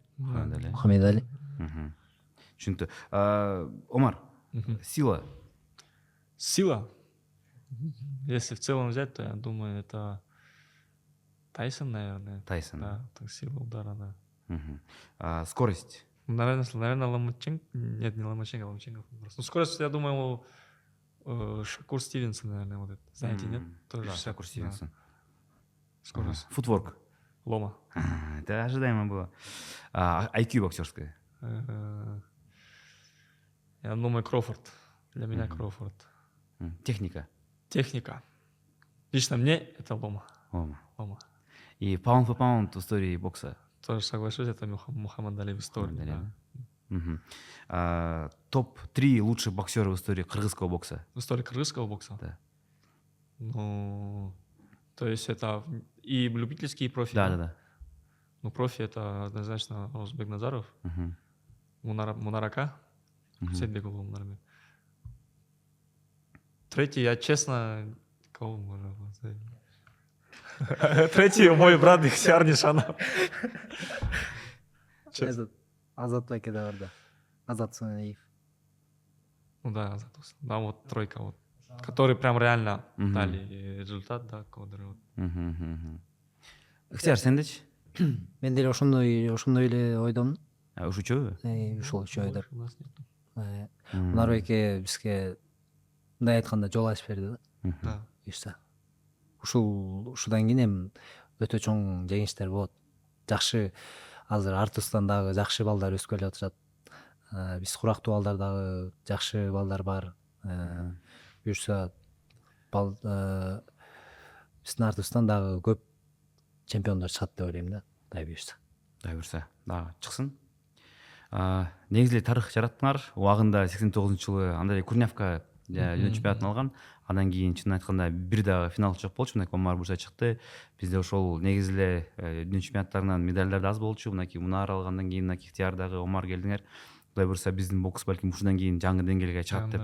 Түшүнүктүү. Омар, сила. Сила? Если в целом взять, то я думаю, это Тайсон, наверное. Тайсон. Да, так сила удара, да. Скорость. Наверное, Ломаченко. Нет, не Ломаченко, Ломаченко. Ну, скорость, я думаю, Шакур Стивенсон, наверное, вот это. Знаете, нет? Тоже Да, 60, Шакур Стивенсон. Скорость. Футворк. Лома. Это ожидаемо было. IQ боксерское. Я думаю, Кроуфорд. Для меня Кроуфорд. Техника. Техника. Лично мне это Лома. Лома. И pound for pound в истории бокса. Тоже соглашусь, это Мухаммад Али в истории. Да. Топ-3 лучших боксера в истории кыргызского бокса. В истории кыргызского бокса? Да. Ну, То есть это и любительский, и профи? Да. Ну, профи это однозначно Озбек Назаров, Мгм. Мунарака, Мгм. Сейтбекұлы Мунарбек. Третий, я честно, кого можно назвать? Третий мой брат Ихтияр Нишанов. Честно. Этот Азат Баке да бар да. Азат Сунаев. Ну да, да, вот тройка вот, которые прям реально Мгм. дали результат, да, кодеры. Вот. Мхм. Ихтияр, сендечи? Мен деле ошондой эле ойдомун. Ушу үчөөбү? Ушул үчөө ойдоп. Больше у нас нету. Мунарбеке бизге мындай айтканда жол ачып берди да. Да. Буюрса. Ушудан кийин эми өтө чоң жеңиштер болот. Жакшы азыр Артустан дагы жакшы балдар өсүп келе жатышат. Биз курактуу балдар дагы жакшы балдар бар. Буюрса биздин Артустан дагы көп чемпиондор чыгат деп ойлойм да. Дай буюрса. Дай буюрса дагы чыксын. Негизи эле тарых жараттыңар. Убагында 89-жылы андай Курнявка Дүйнө чемпионатын алган. Андан кийин чынын айтканда бир дагы финал жок болчу. Мынакей Омар Бурса чыкты. Бизде ошол негизи эле дүйнө чемпионаттарынан медальдар да аз болчу. Мынакей Мунар алгандан кийин мынакей Ихтияр дагы, Омар келдиңер. Кудай буюрса биздин бокс балким ушундан кийин жаңы деңгээлге чыгат деп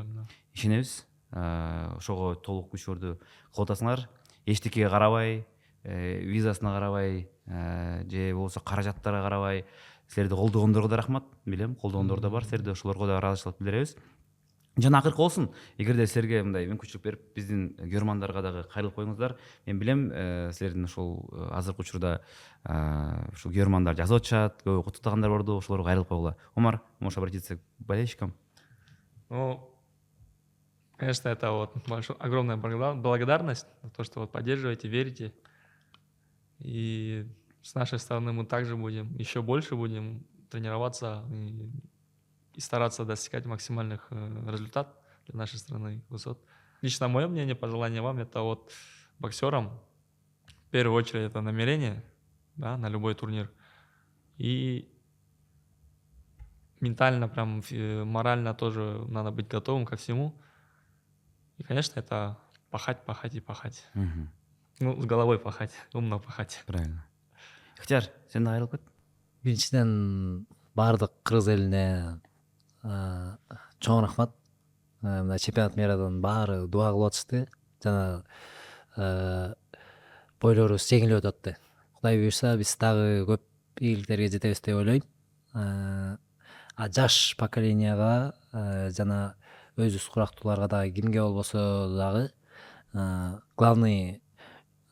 ишенебиз. Ошого толук күч жиберүү кылып атасыңар. Эчтекеге карабай, визасына карабай, же болбосо каражаттарга карабай силерди колдогондорго да рахмат. Билем, колдогондор да бар. Силерди ошолорго да ыраазычылык билдиребиз. Жана акыркы болсун, эгерде силерге мындай мүмкүнчүлүк берип, биздин көрөрмандарга дагы кайрылып коюңуздар. Мен билем, силердин ошол азыркы учурда ушул көрөрмандар жазып атышат, көбү куттуктагандар барду, ошолорго кайрылып койгула. Омар, можешь обратиться к болельщикам? Ну, конечно, это вот огромная благодарность за то, что вот поддерживаете, верите. И с нашей стороны мы также будем, еще больше будем тренироваться и стараться достигать максимальных результатов для нашей страны, высот. Лично мое мнение, пожелание вам, это вот боксерам, в первую очередь, это намерение, да, на любой турнир. И ментально, прям морально тоже надо быть готовым ко всему. И, конечно, это пахать и пахать. Ну, с головой пахать, умно пахать. Правильно. Ихтияр, сен да кайрылып кет. Биринчиден баардык кыргыз элине чоң рахмат. Мына чемпионат мейрадан баары дуа кылып атышты. Жана бойлорубуз жеңилип атат. Кудай буюрса биз дагы көп ийгиликтерге жетебиз деп ойлойм. Жаш поколенияга жана өзүбүз курактууларга дагы кимге болбосо дагы главный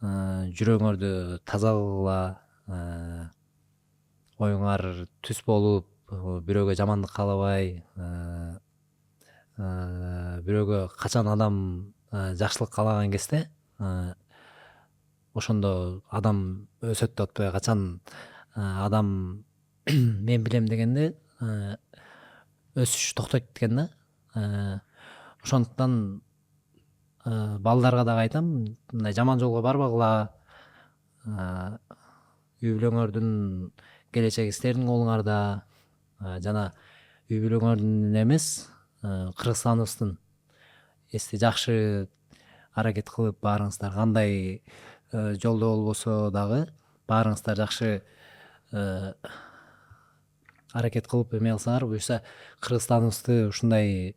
жүрөгүңөрдү тазалагыла, оюңар түз болуп, бирөөгө жамандык каалабай, бирөөгө качан адам жакшылык каалаган кезде ошондо адам өсөт деп атпайбы, качан адам мен билем дегенде өсүш токтойт экен да. Ошондуктан балдарга дагы айтам, мындай жаман жолго барбагыла. Үй бүлөңөрдүн келечеги силердин колуңарда. Жана үй бүлөңөрдүн эмес, Кыргызстаныбыздын эсти жакшы аракет кылып баарыңыздар кандай жолдо болбосо дагы баарыңыздар жакшы аракет кылып эме кылсаңар, буюрса Кыргызстаныбызды ушундай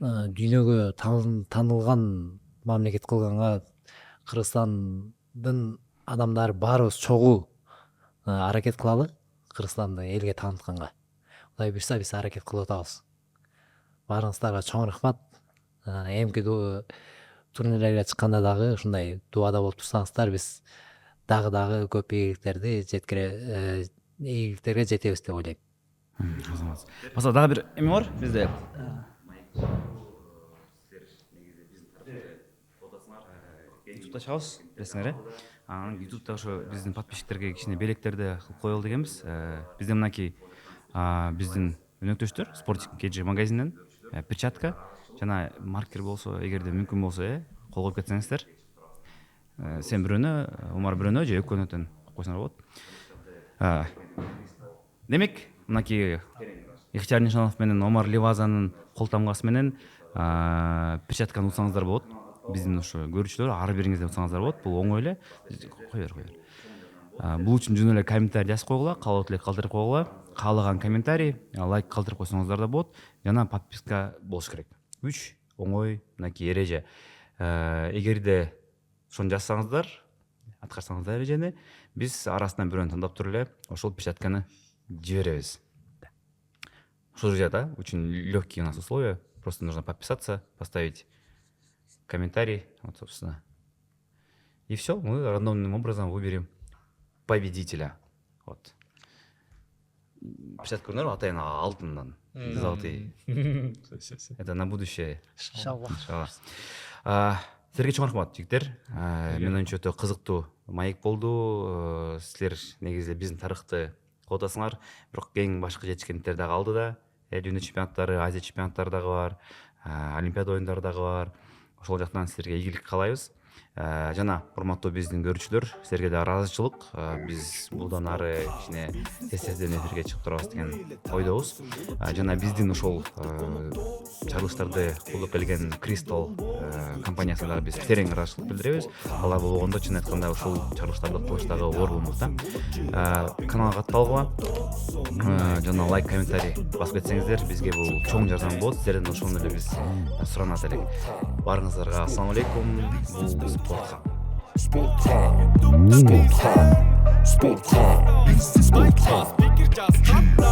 дүйнөгө таанылган мамлекет кылганга Кыргызстандын адамдары баарыбыз чогуу аракет кылалы, Кыргызстанды элге таанытканга. Кудай буюрса биз аракет кылып атабыз. Баарыңыздарга чоң рахмат. Эмки турнирлерге чыкканда дагы ушундай дуада болуп турсаңыздар, биз дагы көп ийгиликтерге жетебиз деп ойлойм. Баса дагы бир эме бар бизде. Ютубта чыгабыз, билесиңер, Анан Ютубта ошо биздин подписчиктерге кичине белектерди кылып коелу дегенбиз. Бизде мынакей биздин өнөктөштөр Спортик KG магазинден перчатка жана маркер болсо, эгерде мүмкүн болсо, кол коюп кетсеңиздер. Сен бирөөнө, Омар бирөөнө же экөөнөтөн койсоңор болот. Демек, мынакей Ихтияр Нишанов менен Омар Ливазанын кол тамгасы менен перчатканы утсаңыздар болот. биздин ошо көрүүчүлөр ар бириңизден утсаңыздар болот. Бул оңой эле. Кой бер. Бул үчүн жөн эле комментарий жазып койгула, каалоо тилек калтырып койгула. Каалаган комментарий, лайк калтырып койсоңуздар да болот. Жана подписка болуш керек. 3 оңой мынакей эреже. Эгерде ошону жазсаңыздар, аткарсаңыздар эрежени, биз арасынан бирөөнү тандап туруп эле ошол печатканы жиберебиз. Что, друзья, да? Очень легкие у нас условия. Просто нужно подписаться, поставить комментарий. Вот, собственно. И все, мы рандомным образом выберем победителя. Вот. Печатка көрүнөр атайын алтындан. Золотые. Это на будущее. Иншалла. Силерге чоң рахмат, жигиттер. Мен оюмча өтө кызыктуу маек болду. Силер негизи биздин тарыхты кылып атасыңар. Бирок эң башка жетишкендиктер дагы алды да. Дүйнө чемпионаттары, Азия чемпионаттары дагы бар, Олимпиада оюндары дагы бар. Ошол жактан силерге ийгилик каалайбыз. Жана урматтуу биздин көрүүчүлөр, силерге да ыраазычылык. Биз мындан ары кичине тез-тезден эфирге чыгып турабыз деген ойдобуз. Жана биздин ошол чыгарылыштарды колдоп келген Crystal компаниясына дагы биз терең ыраазычылык билдиребиз. Алар болбогондо чын айтканда ушул чыгарылыштарды кылыш дагы оор болмок да. Каналга катталгыла. Жана лайк, комментарий басып кетсеңиздер, бизге бул чоң жардам болот. Сиздерден ошону эле биз суранат элек. Барыңыздарга ассалам алейкум. Бул Спорт Хаб. Sport Hub. Sport Hub. Sport Hub.